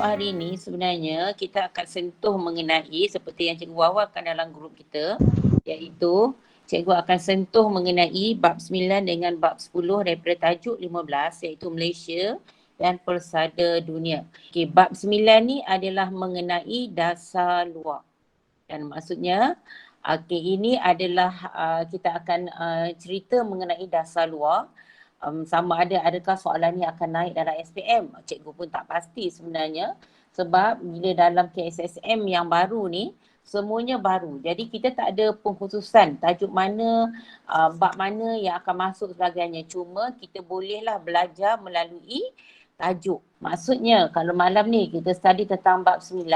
hari ini sebenarnya kita akan sentuh mengenai seperti yang Cikgu wawarkan dalam grup kita, iaitu Cikgu akan sentuh mengenai bab 9 dengan bab 10 daripada tajuk 15 iaitu Malaysia dan Persada Dunia. Okey, bab 9 ni adalah mengenai dasar luar. Dan maksudnya ini adalah kita akan cerita mengenai dasar luar. Sama adakah soalan ni akan naik dalam SPM. Cikgu pun tak pasti sebenarnya, sebab bila dalam KSSM yang baru ni semuanya baru. Jadi kita tak ada pengkhususan tajuk mana, bab mana yang akan masuk sebagainya. Cuma kita bolehlah belajar melalui tajuk. Maksudnya kalau malam ni kita study tentang bab 9,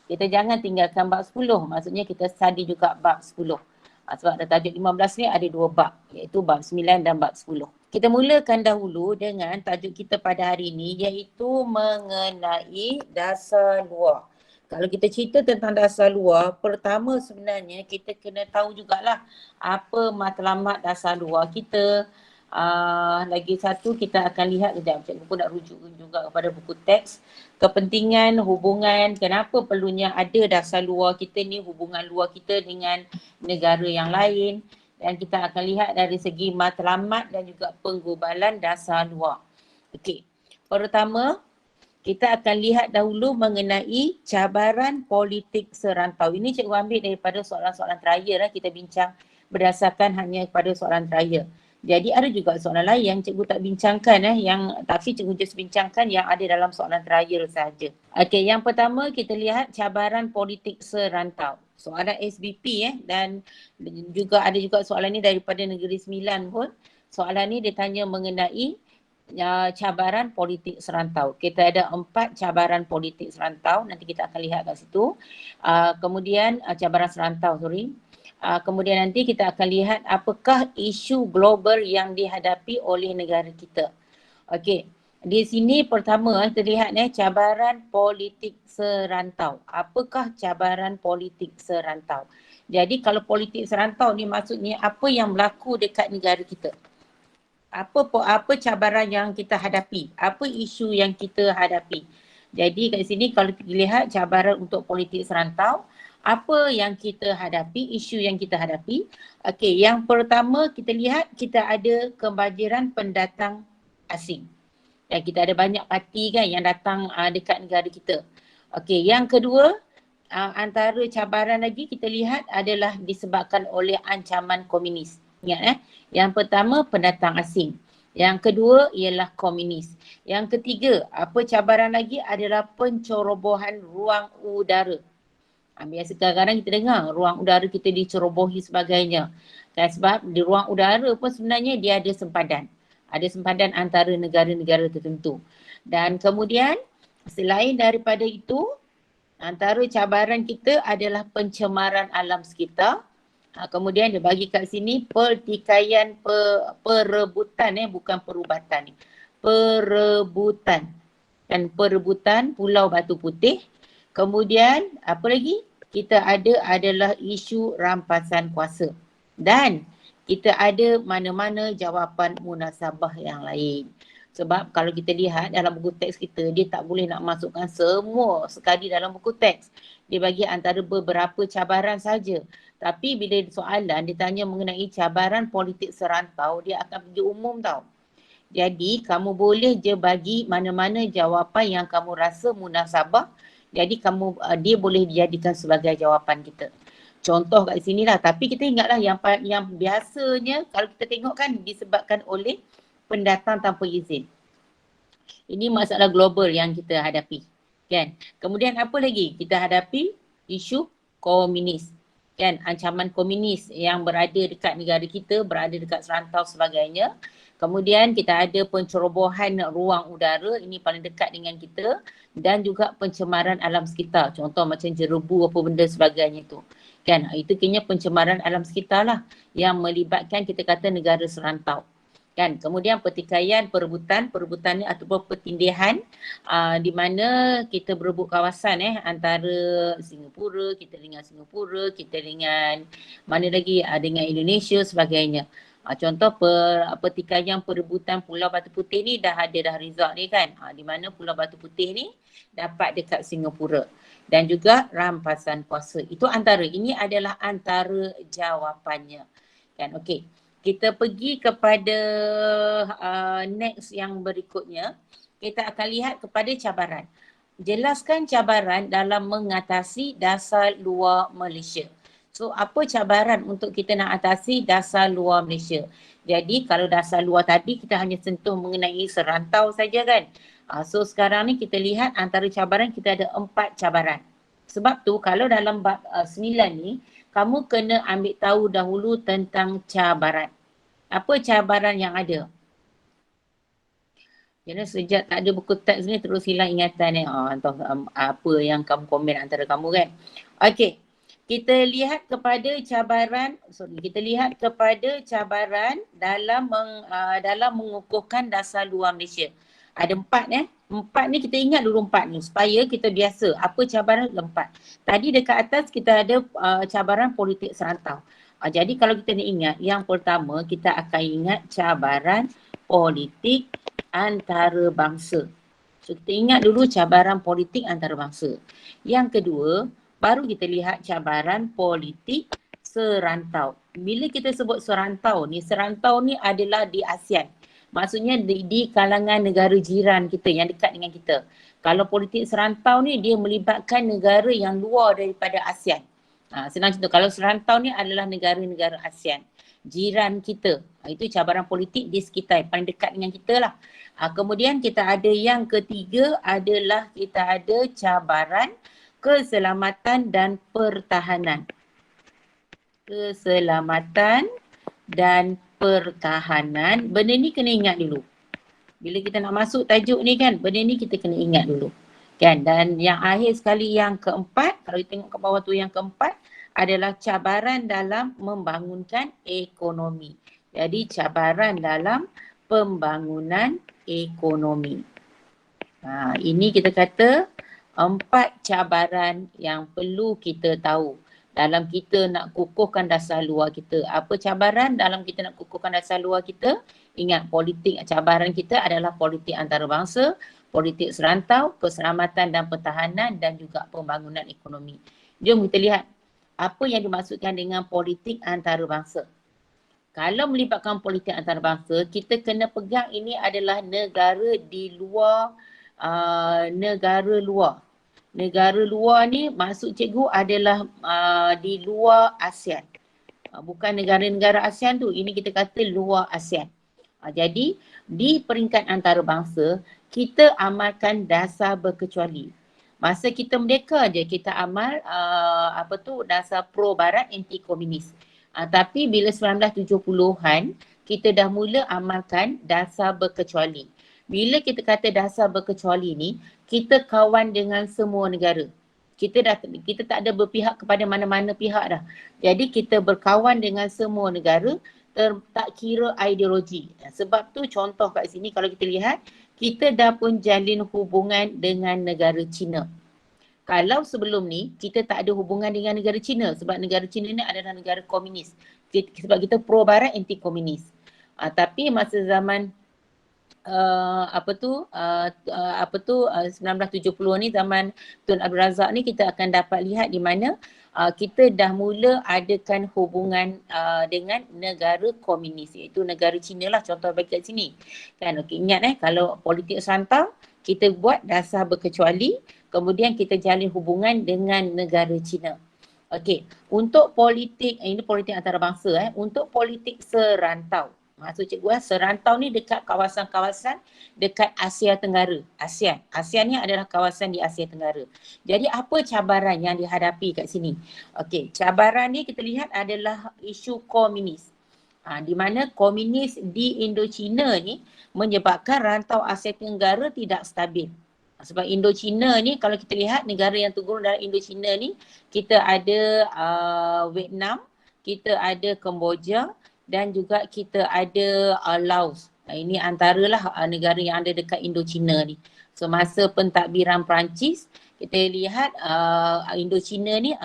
kita jangan tinggalkan bab 10. Maksudnya kita study juga bab 10. Sebab ada tajuk 15 ni ada 2 bab, iaitu bab 9 dan bab 10. Kita mulakan dahulu dengan tajuk kita pada hari ini, iaitu mengenai dasar luar. Kalau kita cerita tentang dasar luar, pertama sebenarnya kita kena tahu jugalah apa matlamat dasar luar kita. Lagi satu kita akan lihat kejap, cikgu pun nak rujuk juga kepada buku teks. Kepentingan, hubungan, kenapa perlunya ada dasar luar kita ni, hubungan luar kita dengan negara yang lain. Dan kita akan lihat dari segi matlamat dan juga penggubalan dasar luar. Okey, pertama kita akan lihat dahulu mengenai cabaran politik serantau. Ini cikgu ambil daripada soalan-soalan terakhir kita bincang berdasarkan hanya kepada soalan terakhir. Jadi ada juga soalan lain yang cikgu tak bincangkan tapi cikgu just bincangkan yang ada dalam soalan terakhir sahaja. Okey, yang pertama kita lihat cabaran politik serantau. Soalan SBP dan juga ada juga soalan ni daripada Negeri Sembilan pun. Soalan ni dia tanya mengenai cabaran politik serantau. Kita ada 4 cabaran politik serantau, nanti kita akan lihat kat situ. Kemudian cabaran serantau, kemudian nanti kita akan lihat apakah isu global yang dihadapi oleh negara kita. Okey, di sini pertama terlihat cabaran politik serantau. Apakah cabaran politik serantau? Jadi kalau politik serantau ni maksudnya apa yang berlaku dekat negara kita. Apa cabaran yang kita hadapi? Apa isu yang kita hadapi? Jadi kat sini kalau kita lihat cabaran untuk politik serantau, apa yang kita hadapi, isu yang kita hadapi. Okey, yang pertama kita lihat kita ada kebanjiran pendatang asing. Dan kita ada banyak parti yang datang dekat negara kita. Okey, yang kedua antara cabaran lagi kita lihat adalah disebabkan oleh ancaman komunis. Ingat yang pertama pendatang asing. Yang kedua ialah komunis. Yang ketiga, apa cabaran lagi adalah pencerobohan ruang udara. Biasa kadang-kadang kita dengar ruang udara kita dicerobohi sebagainya. Sebab di ruang udara pun sebenarnya dia ada sempadan. Ada sempadan antara negara-negara tertentu. Dan kemudian selain daripada itu, antara cabaran kita adalah pencemaran alam sekitar. Kemudian dia bagi kat sini pertikaian perebutan bukan perubatan ni. Perebutan. Dan perebutan Pulau Batu Putih. Kemudian apa lagi? Kita ada adalah isu rampasan kuasa. Dan kita ada mana-mana jawapan munasabah yang lain. Sebab kalau kita lihat dalam buku teks kita, dia tak boleh nak masukkan semua sekali dalam buku teks. Dia bagi antara beberapa cabaran saja. Tapi bila soalan ditanya mengenai cabaran politik serantau, dia akan pergi umum tau. Jadi kamu boleh je bagi mana-mana jawapan yang kamu rasa munasabah. Jadi dia boleh dijadikan sebagai jawapan kita. Contoh kat sini lah. Tapi kita ingatlah yang biasanya kalau kita tengok kan disebabkan oleh pendatang tanpa izin. Ini masalah global yang kita hadapi. Kan? Kemudian apa lagi? Kita hadapi isu komunis. Kan? Ancaman komunis yang berada dekat negara kita, berada dekat serantau sebagainya. Kemudian kita ada pencerobohan ruang udara, ini paling dekat dengan kita, dan juga pencemaran alam sekitar. Contoh macam jerebu apa benda sebagainya tu. Kan? Itu kena pencemaran alam sekitar lah yang melibatkan kita kata negara serantau. Kan? Kemudian pertikaian perebutan ni ataupun pertindihan di mana kita berebut kawasan antara Singapura, kita dengan mana lagi dengan Indonesia sebagainya. Contoh pertikaian perebutan Pulau Batu Putih ni dah ada dah result ni kan. Di mana Pulau Batu Putih ni dapat dekat Singapura. Dan juga rampasan kuasa. Itu antara, ini adalah antara jawapannya. Kan, okey. Kita pergi kepada next yang berikutnya. Kita akan lihat kepada cabaran. Jelaskan cabaran dalam mengatasi dasar luar Malaysia. So apa cabaran untuk kita nak atasi dasar luar Malaysia? Jadi kalau dasar luar tadi kita hanya sentuh mengenai serantau saja kan. So sekarang ni kita lihat antara cabaran kita ada 4 cabaran. Sebab tu kalau dalam bab 9 ni kamu kena ambil tahu dahulu tentang cabaran. Apa cabaran yang ada? Jadi sejak tak ada buku teks ni terus hilang ingatan ni. Entah apa yang kamu komen antara kamu kan. Okey. Kita lihat kepada cabaran, kita lihat kepada cabaran dalam dalam mengukuhkan dasar luar Malaysia. Ada 4 4 ni kita ingat dulu 4 ni supaya kita biasa apa cabaran 4. Tadi dekat atas kita ada cabaran politik serantau. Jadi kalau kita nak ingat, yang pertama kita akan ingat cabaran politik antarabangsa. So kita ingat dulu cabaran politik antarabangsa. Yang kedua, baru kita lihat cabaran politik serantau. Bila kita sebut serantau ni adalah di ASEAN. Maksudnya di kalangan negara jiran kita yang dekat dengan kita. Kalau politik serantau ni dia melibatkan negara yang luar daripada ASEAN. Senang contoh, kalau serantau ni adalah negara-negara ASEAN. Jiran kita. Itu cabaran politik di sekitar, paling dekat dengan kita lah. Kemudian kita ada yang ketiga adalah kita ada cabaran keselamatan dan pertahanan. Keselamatan dan pertahanan. Benda ni kena ingat dulu. Bila kita nak masuk tajuk ni kan, benda ni kita kena ingat dulu. Kan? Dan yang akhir sekali yang keempat, kalau kita tengok ke bawah tu yang keempat adalah cabaran dalam membangunkan ekonomi. Jadi cabaran dalam pembangunan ekonomi. Ini kita kata 4 cabaran yang perlu kita tahu dalam kita nak kukuhkan dasar luar kita. Apa cabaran dalam kita nak kukuhkan dasar luar kita? Ingat, politik cabaran kita adalah politik antarabangsa, politik serantau, keselamatan dan pertahanan dan juga pembangunan ekonomi. Jom kita lihat apa yang dimaksudkan dengan politik antarabangsa. Kalau melibatkan politik antarabangsa, kita kena pegang ini adalah negara di luar negara luar. Negara luar ni maksud cikgu adalah di luar ASEAN. Bukan negara-negara ASEAN tu, ini kita kata luar ASEAN. Jadi di peringkat antarabangsa, kita amalkan dasar berkecuali. Masa kita merdeka je kita amal dasar pro barat anti komunis. Tapi bila 1970-an, kita dah mula amalkan dasar berkecuali. Bila kita kata dasar berkecuali ni, kita kawan dengan semua negara. Kita tak ada berpihak kepada mana-mana pihak dah. Jadi kita berkawan dengan semua negara, tak kira ideologi. Sebab tu contoh kat sini kalau kita lihat, kita dah pun jalin hubungan dengan negara China. Kalau sebelum ni, kita tak ada hubungan dengan negara China sebab negara China ni adalah negara komunis. Sebab kita pro barat anti komunis. Tapi masa zaman 1970 ni, zaman Tun Abdul Razak ni, kita akan dapat lihat di mana kita dah mula adakan hubungan dengan negara komunis, iaitu negara China lah, contoh bagi kat sini. Kan, okey, ingat kalau politik serantau, kita buat dasar berkecuali, kemudian kita jalin hubungan dengan negara China. Okey, untuk politik, ini politik antarabangsa, untuk politik serantau. Maksud cikgu serantau ni dekat kawasan-kawasan dekat Asia Tenggara, ASEAN. ASEAN ni adalah kawasan di Asia Tenggara. Jadi apa cabaran yang dihadapi kat sini? Okey, cabaran ni kita lihat adalah isu komunis. Di mana komunis di Indochina ni menyebabkan rantau Asia Tenggara tidak stabil. Sebab Indochina ni kalau kita lihat negara yang tergolong dalam Indochina ni, kita ada Vietnam, kita ada Kemboja, dan juga kita ada Laos. Ini antaralah negara yang ada dekat Indochina ni. Semasa pentadbiran Perancis, kita lihat Indochina ni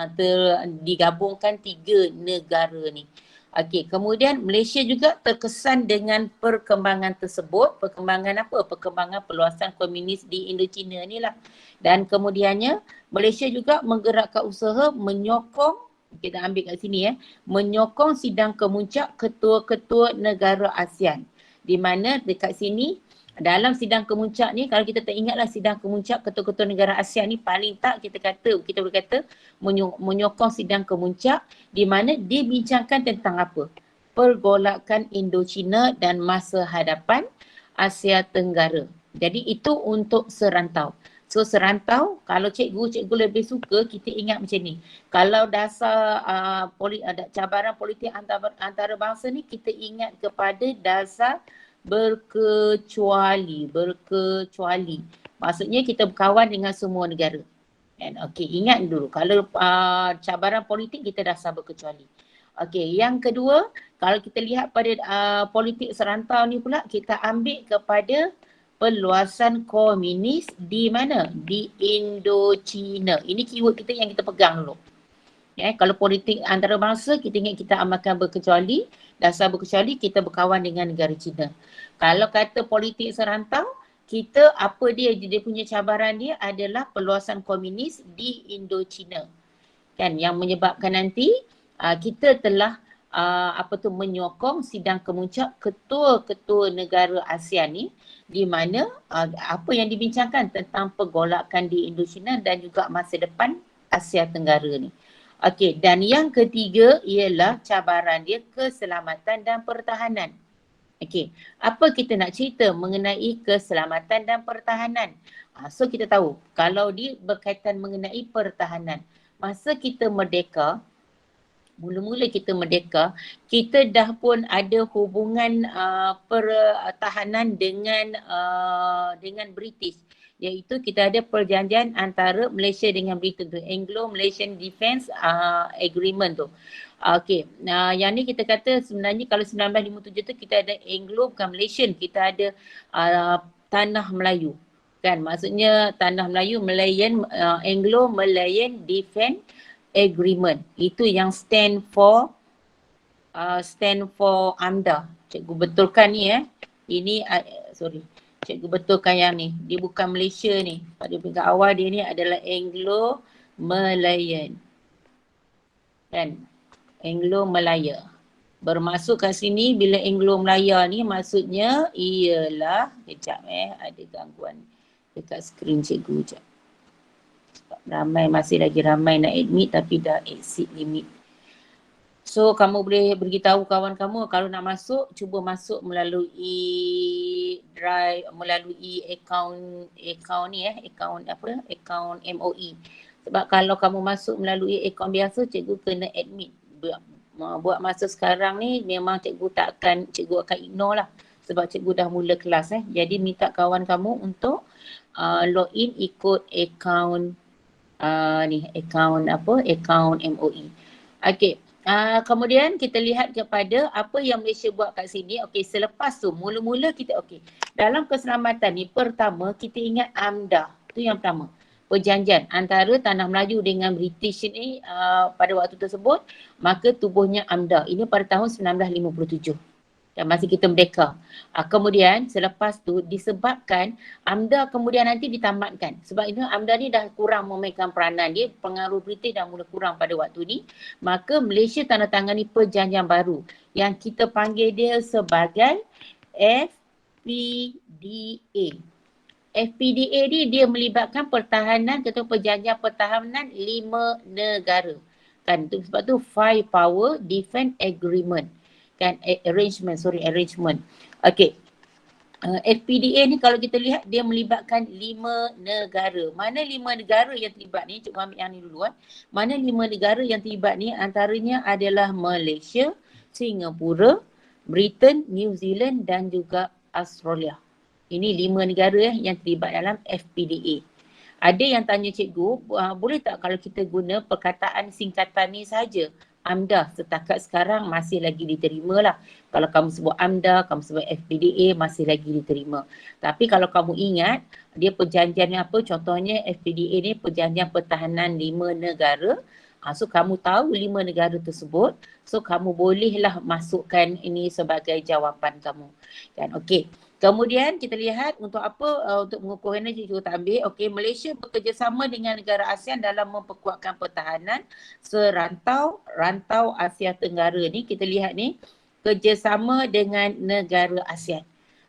digabungkan 3 negara ni. Okey, kemudian Malaysia juga terkesan dengan perkembangan tersebut. Perkembangan apa? Perkembangan peluasan komunis di Indochina ni lah. Dan kemudiannya Malaysia juga menggerakkan usaha menyokong, kita ambil kat sini menyokong sidang kemuncak ketua-ketua negara ASEAN. Di mana dekat sini dalam sidang kemuncak ni, kalau kita tak ingatlah sidang kemuncak ketua-ketua negara ASEAN ni paling tak kita boleh kata menyokong sidang kemuncak di mana dibincangkan tentang apa? Pergolakan Indochina dan masa hadapan Asia Tenggara. Jadi itu untuk serantau. So serantau, kalau cikgu lebih suka kita ingat macam ni. Kalau dasar cabaran politik antarabangsa ni, kita ingat kepada dasar berkecuali. Maksudnya kita berkawan dengan semua negara. Okey, ingat dulu kalau cabaran politik kita dasar berkecuali. Okey, yang kedua, kalau kita lihat pada politik serantau ni pula, kita ambil kepada peluasan komunis di mana? Di Indochina. Ini keyword kita yang kita pegang dulu. Kalau politik antarabangsa, kita ingat kita amalkan berkecuali, dasar berkecuali kita berkawan dengan negara China. Kalau kata politik serantau, kita apa dia punya cabaran dia adalah peluasan komunis di Indochina. Kan, yang menyebabkan nanti kita telah menyokong sidang kemuncak ketua-ketua negara ASEAN ni, di mana apa yang dibincangkan tentang pergolakan di Indochina dan juga masa depan Asia Tenggara ni. Okey, dan yang ketiga ialah cabaran dia keselamatan dan pertahanan. Okey, apa kita nak cerita mengenai keselamatan dan pertahanan? So kita tahu kalau dia berkaitan mengenai pertahanan, masa kita merdeka, mula-mula kita merdeka, kita dah pun ada hubungan pertahanan dengan British, iaitu kita ada perjanjian antara Malaysia dengan Britain tu, Anglo-Malaysian Defence Agreement tu. Okey, yang ni kita kata sebenarnya kalau 1957 tu kita ada Anglo, bukan Malaysian, kita ada Tanah Melayu. Kan, maksudnya Tanah Melayu, Anglo-Malayan Defence Agreement. Itu yang stand for AMDA. Cikgu betulkan ni Ini cikgu betulkan yang ni. Dia bukan Malaysia ni. Pada peringkat awal dia ni adalah Anglo-Malayan. Kan? Anglo-Malaya. Bermaksud kat sini bila Anglo-Malaya ni maksudnya ialah, kejap ada gangguan dekat skrin cikgu sekejap. Masih lagi ramai nak admit tapi dah exceed limit. So kamu boleh beritahu kawan kamu kalau nak masuk, cuba masuk melalui drive, melalui akaun ni akaun MOE. Sebab kalau kamu masuk melalui akaun biasa, cikgu kena admit. Buat masa sekarang ni memang cikgu akan ignore lah. Sebab cikgu dah mula kelas Jadi minta kawan kamu untuk login ikut akaun akaun MOE. Okey. Kemudian kita lihat kepada apa yang Malaysia buat kat sini. Okey, selepas tu mula-mula kita dalam keselamatan ni pertama kita ingat AMDA. Tu yang pertama. Perjanjian antara Tanah Melayu dengan British ni pada waktu tersebut, maka tubuhnya AMDA. Ini pada tahun 1957. Dan masih kita merdeka. Kemudian selepas tu disebabkan AMDA kemudian nanti ditamatkan. Sebab itu AMDA ni dah kurang memegang peranan dia, pengaruh British dah mula kurang pada waktu ni. Maka Malaysia tandatangani perjanjian baru yang kita panggil dia sebagai FPDA. FPDA ni dia melibatkan pertahanan atau perjanjian pertahanan 5 negara. Kan, sebab tu Five Power Defence Agreement. Kan, arrangement. Okey. FPDA ni kalau kita lihat dia melibatkan 5 negara. Mana 5 negara yang terlibat ni? Cikgu ambil yang ni dulu Mana 5 negara yang terlibat ni? Antaranya adalah Malaysia, Singapura, Britain, New Zealand dan juga Australia. Ini 5 negara yang terlibat dalam FPDA. Ada yang tanya cikgu, boleh tak kalau kita guna perkataan singkatan ni saja? AMDA setakat sekarang masih lagi diterima lah. Kalau kamu sebut AMDA, kamu sebut FPDA masih lagi diterima. Tapi kalau kamu ingat, dia perjanjian apa? Contohnya FPDA ni perjanjian pertahanan 5 negara So kamu tahu 5 negara tersebut, so kamu bolehlah masukkan ini sebagai jawapan kamu. Kan, okey. Kemudian kita lihat untuk apa, untuk mengukur energi juga tak ambil. Okey, Malaysia bekerjasama dengan negara ASEAN dalam memperkuatkan pertahanan rantau Asia Tenggara ni. Kita lihat ni, kerjasama dengan negara ASEAN.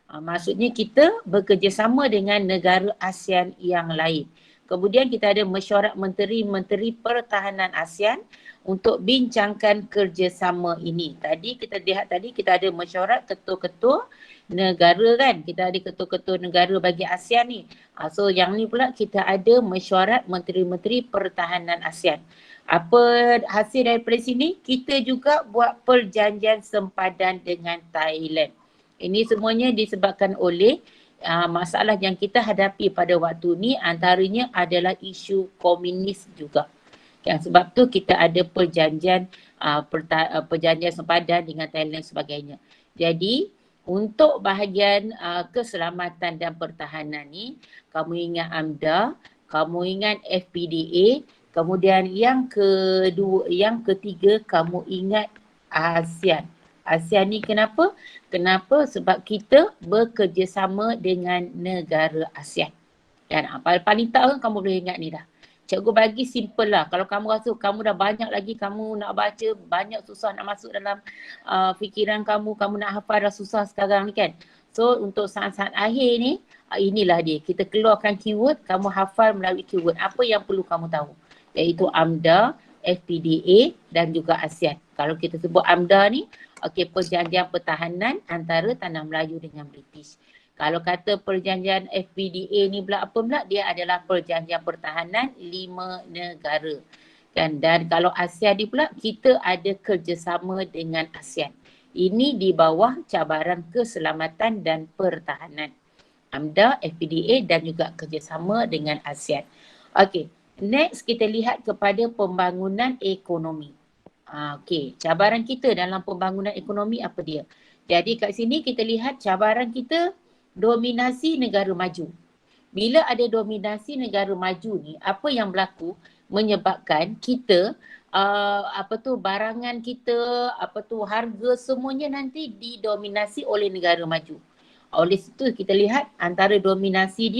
Maksudnya kita bekerjasama dengan negara ASEAN yang lain. Kemudian kita ada mesyuarat menteri pertahanan ASEAN untuk bincangkan kerjasama ini. Tadi kita lihat kita ada mesyuarat ketua-ketua negara kan. Kita ada ketua-ketua negara bagi ASEAN ni. So yang ni pula kita ada mesyuarat menteri pertahanan ASEAN. Apa hasil daripada sini? Kita juga buat perjanjian sempadan dengan Thailand. Ini semuanya disebabkan oleh masalah yang kita hadapi pada waktu ni, antaranya adalah isu komunis juga. Sebab tu kita ada perjanjian sempadan dengan Thailand dan sebagainya. Jadi untuk bahagian keselamatan dan pertahanan ni, kamu ingat AMDA, kamu ingat FPDA, kemudian yang ketiga kamu ingat ASEAN. ASEAN ni kenapa? Kenapa? Sebab kita bekerjasama dengan negara ASEAN. Dan paling tak kan kamu boleh ingat ni dah. Cikgu bagi simple lah. Kalau kamu rasa kamu dah banyak lagi, kamu nak baca, banyak susah nak masuk dalam fikiran kamu nak hafal dah susah sekarang ni kan. So untuk saat-saat akhir ni, inilah dia. Kita keluarkan keyword, kamu hafal melalui keyword. Apa yang perlu kamu tahu? Iaitu AMDA, FPDA dan juga ASEAN. Kalau kita sebut AMDA ni, perjanjian pertahanan antara Tanah Melayu dengan British. Kalau kata perjanjian FPDA ni pula apa pula? Dia adalah perjanjian pertahanan 5 negara. Kan? Dan kalau ASEAN ni pula, kita ada kerjasama dengan ASEAN. Ini di bawah cabaran keselamatan dan pertahanan. AMDA, FPDA dan juga kerjasama dengan ASEAN. Okey, next kita lihat kepada pembangunan ekonomi. Cabaran kita dalam pembangunan ekonomi apa dia? Jadi kat sini kita lihat cabaran kita dominasi negara maju. Bila ada dominasi negara maju ni, apa yang berlaku menyebabkan kita barangan kita, harga semuanya nanti didominasi oleh negara maju. Oleh situ kita lihat antara dominasi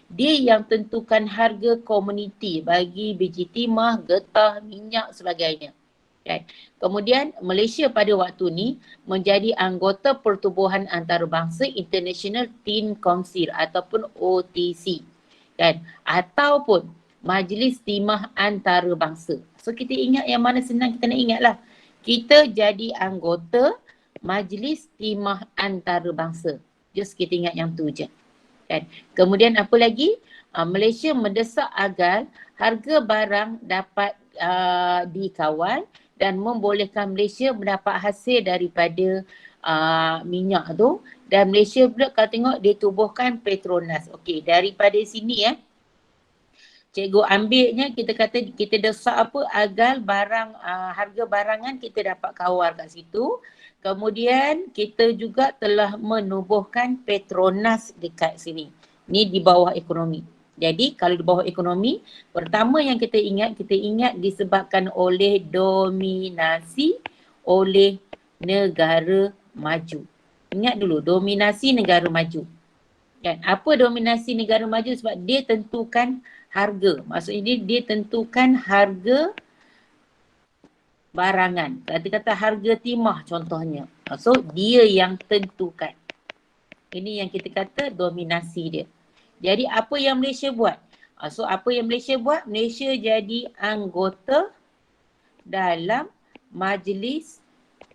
dia yang tentukan harga komuniti bagi biji timah, getah, minyak sebagainya. Kan? Kemudian Malaysia pada waktu ni menjadi anggota Pertubuhan Antarabangsa International Tin Council ataupun OTC. Kan? Ataupun Majlis Timah Antarabangsa. So kita ingat yang mana senang kita nak ingat lah. Kita jadi anggota Majlis Timah Antarabangsa. Just kita ingat yang tu je. Kan? Kemudian apa lagi? Malaysia mendesak agar harga barang dapat dikawal dan membolehkan Malaysia mendapat hasil daripada minyak tu. Dan Malaysia pula kalau tengok dia tubuhkan Petronas. Okey, daripada sini cikgu ambilnya kita kata kita desak apa agar barang harga barangan kita dapat kawal kat situ. Kemudian kita juga telah menubuhkan Petronas dekat sini. Ni di bawah ekonomi. Jadi kalau di bawah ekonomi, pertama yang kita ingat disebabkan oleh dominasi oleh negara maju. Ingat dulu, dominasi negara maju. Kan? Apa dominasi negara maju? Sebab dia tentukan harga. Maksudnya dia tentukan harga barangan. Kata-kata harga timah contohnya. So dia yang tentukan. Ini yang kita kata dominasi dia. Jadi apa yang Malaysia buat? So apa yang Malaysia buat? Malaysia jadi anggota dalam Majlis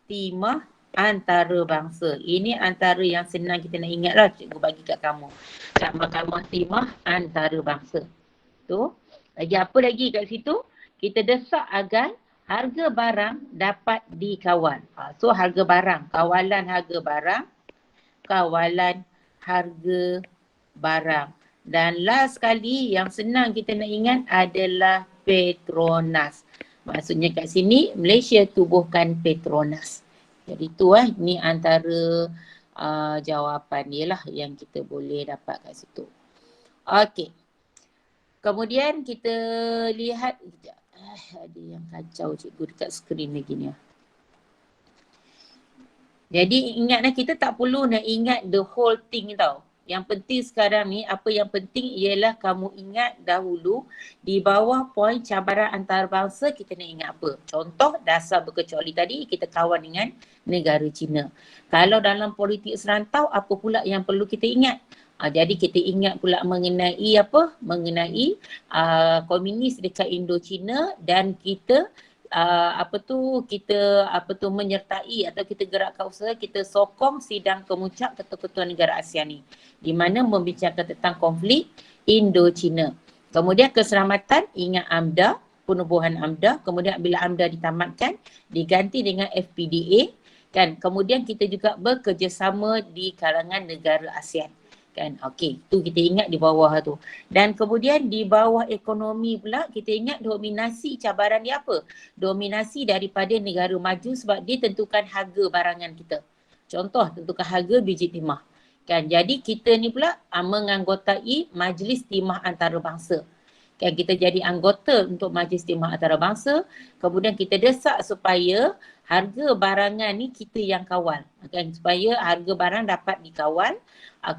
Timah Antarabangsa. Ini antara yang senang kita nak ingat lah, cikgu bagi kat kamu. Kat Mahkamah Timah Antarabangsa. Tu. Lagi apa lagi kat situ? Kita desak agar harga barang dapat dikawal. So harga barang, kawalan harga barang, kawalan harga barang. Dan last sekali yang senang kita nak ingat adalah Petronas. Maksudnya kat sini Malaysia tubuhkan Petronas. Jadi tu ni antara jawapan dia lah yang kita boleh dapat kat situ. Okey. Kemudian kita lihat Ada yang kacau cikgu dekat skrin lagi ni. Jadi ingatlah, kita tak perlu nak ingat the whole thing tau. Yang penting sekarang ni, apa yang penting ialah kamu ingat dahulu di bawah poin cabaran antarabangsa kita nak ingat apa. Contoh dasar berkecuali tadi, kita kawan dengan negara China. Kalau dalam politik serantau, apa pula yang perlu kita ingat? Jadi kita ingat pula mengenai apa? Mengenai komunis dekat Indo-China, dan kita kita menyertai atau kita gerakkan usaha, kita sokong sidang kemuncak ketua-ketua negara ASEAN ni, di mana membicarakan tentang konflik Indo-China. Kemudian keselamatan, ingat AMDA, penubuhan AMDA. Kemudian bila AMDA ditamatkan, diganti dengan FPDA kan. Kemudian kita juga bekerjasama di kalangan negara ASEAN kan. Okey, tu kita ingat di bawah tu. Dan kemudian di bawah ekonomi pula, kita ingat dominasi cabaran dia apa? Dominasi daripada negara maju sebab dia tentukan harga barangan kita. Contoh, tentukan harga biji timah kan. Jadi kita ni pula menganggotai Majlis Timah Antarabangsa kan. Kita jadi anggota untuk Majlis Timah Antarabangsa, kemudian kita desak supaya harga barangan ni kita yang kawal kan, supaya harga barang dapat dikawal.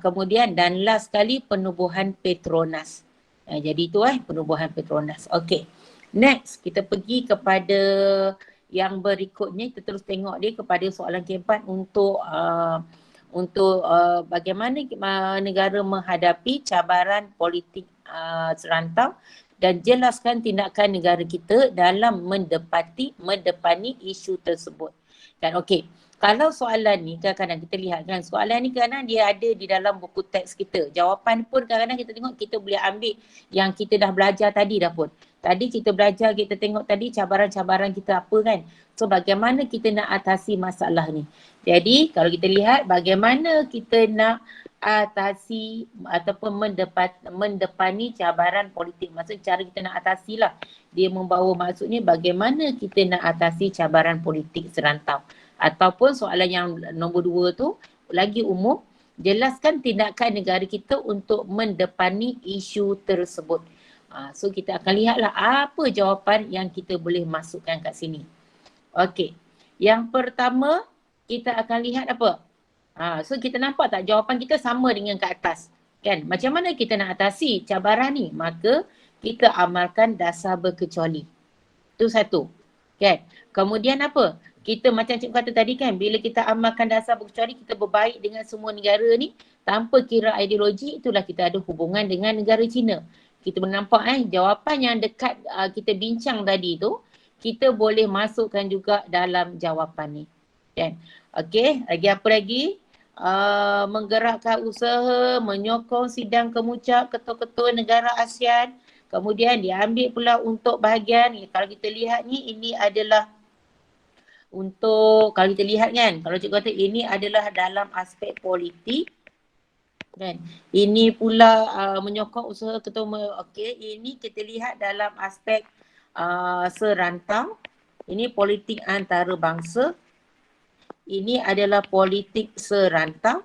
Kemudian dan last sekali penubuhan Petronas. Jadi itu penubuhan Petronas. Okey. Next, kita pergi kepada yang berikutnya. Kita terus tengok dia kepada soalan keempat untuk bagaimana negara menghadapi cabaran politik serantau, dan jelaskan tindakan negara kita dalam mendepani isu tersebut. Kan, okey. Kalau soalan ni kadang-kadang kita lihat kan, soalan ni kadang-kadang dia ada di dalam buku teks kita. Jawapan pun kadang-kadang kita tengok, kita boleh ambil yang kita dah belajar tadi dah pun. Tadi kita belajar, kita tengok tadi cabaran-cabaran kita apa kan. So bagaimana kita nak atasi masalah ni. Jadi kalau kita lihat bagaimana kita nak atasi ataupun mendepani cabaran politik. Maksud cara kita nak atasi lah. Dia membawa maksudnya bagaimana kita nak atasi cabaran politik serantau. Ataupun soalan yang nombor 2 tu lagi umum, jelaskan tindakan negara kita untuk mendepani isu tersebut. So kita akan lihatlah apa jawapan yang kita boleh masukkan kat sini. Okey. Yang pertama kita akan lihat apa? So kita nampak tak jawapan kita sama dengan kat atas. Kan? Macam mana kita nak atasi cabaran ni? Maka kita amalkan dasar berkecuali. Itu satu. Kan? Kemudian apa? Kita macam cikgu kata tadi kan, bila kita amalkan dasar berkecuali, kita berbaik dengan semua negara ni tanpa kira ideologi, itulah kita ada hubungan dengan negara China. Kita nampak jawapan yang dekat kita bincang tadi tu, kita boleh masukkan juga dalam jawapan ni. Kan? Okey, lagi apa lagi? Menggerakkan usaha, menyokong sidang kemuncak ketua-ketua negara ASEAN. Kemudian diambil pula untuk bahagian, kalau kita lihat ni, ini adalah untuk, kalau kita lihat kan, kalau cikgu kata ini adalah dalam aspek politik kan. Ini pula menyokong usaha ketua, okey, ini kita lihat dalam aspek serantau. Ini politik antarabangsa. Ini adalah politik serantau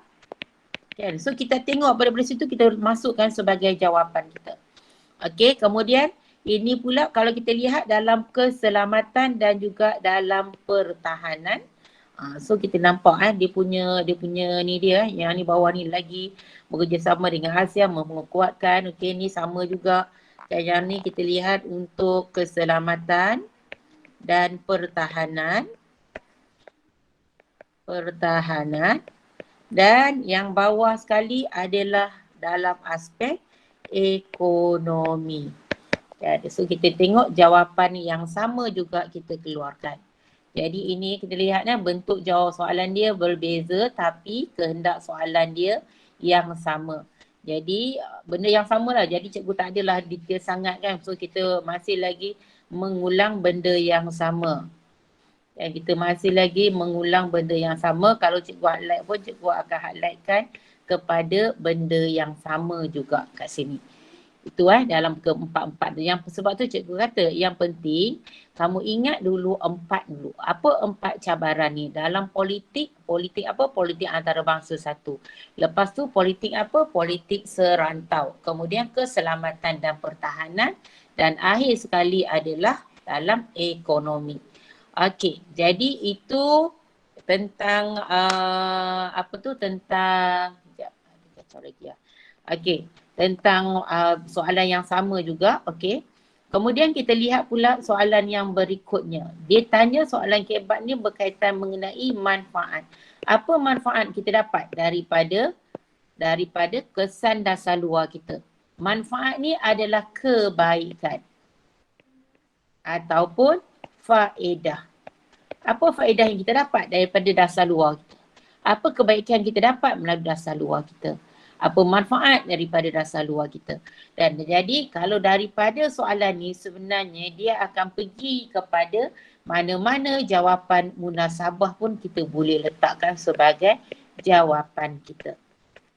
kan. So kita tengok pada situ, kita masukkan sebagai jawapan kita. Okey, kemudian ini pula kalau kita lihat dalam keselamatan dan juga dalam pertahanan. So kita nampak dia punya ni dia, yang ni bawah ni lagi bekerjasama dengan ASEAN menguatkan. Okey, ni sama juga. Dan yang ni kita lihat untuk keselamatan dan pertahanan. Dan yang bawah sekali adalah dalam aspek ekonomi. So kita tengok jawapan yang sama juga kita keluarkan. Jadi ini kita lihat bentuk jawab soalan dia berbeza tapi kehendak soalan dia yang sama. Jadi benda yang sama lah. Jadi cikgu tak adalah detail sangat kan. So kita masih lagi mengulang benda yang sama. Dan kita masih lagi mengulang benda yang sama. Kalau cikgu highlight pun cikgu akan highlightkan kepada benda yang sama juga kat sini. Itu dalam keempat-empat. Sebab tu cikgu kata yang penting kamu ingat dulu empat dulu. Apa empat cabaran ni? Dalam politik apa? Politik antarabangsa satu. Lepas tu politik apa? Politik serantau. Kemudian keselamatan dan pertahanan. Dan akhir sekali adalah dalam ekonomi. Okey, jadi itu tentang tentang sekejap, ada kacau lagi ya. Okey, tentang soalan yang sama juga, okey. Kemudian kita lihat pula soalan yang berikutnya. Dia tanya soalan kebat ni berkaitan mengenai manfaat. Apa manfaat kita dapat daripada kesan dasar luar kita? Manfaat ni adalah kebaikan ataupun faedah. Apa faedah yang kita dapat daripada dasar luar kita? Apa kebaikan kita dapat melalui dasar luar kita? Apa manfaat daripada dasar luar kita? Dan jadi kalau daripada soalan ni sebenarnya dia akan pergi kepada mana-mana jawapan munasabah pun kita boleh letakkan sebagai jawapan kita.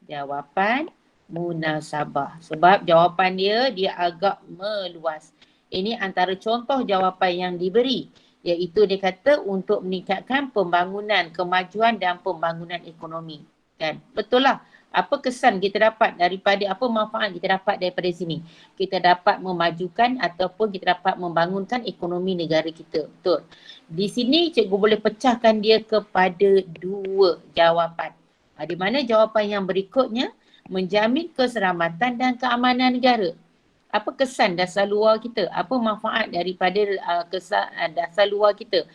Jawapan munasabah. Sebab jawapan dia agak meluas. Ini antara contoh jawapan yang diberi. Iaitu dia kata untuk meningkatkan pembangunan, kemajuan dan pembangunan ekonomi. Kan? Betul lah. Apa kesan kita dapat daripada, apa manfaat kita dapat daripada sini? Kita dapat memajukan ataupun kita dapat membangunkan ekonomi negara kita. Betul. Di sini cikgu boleh pecahkan dia kepada dua jawapan. Di mana jawapan yang berikutnya menjamin keselamatan dan keamanan negara. Apa kesan dasar luar kita? Apa manfaat daripada kesan dasar luar kita?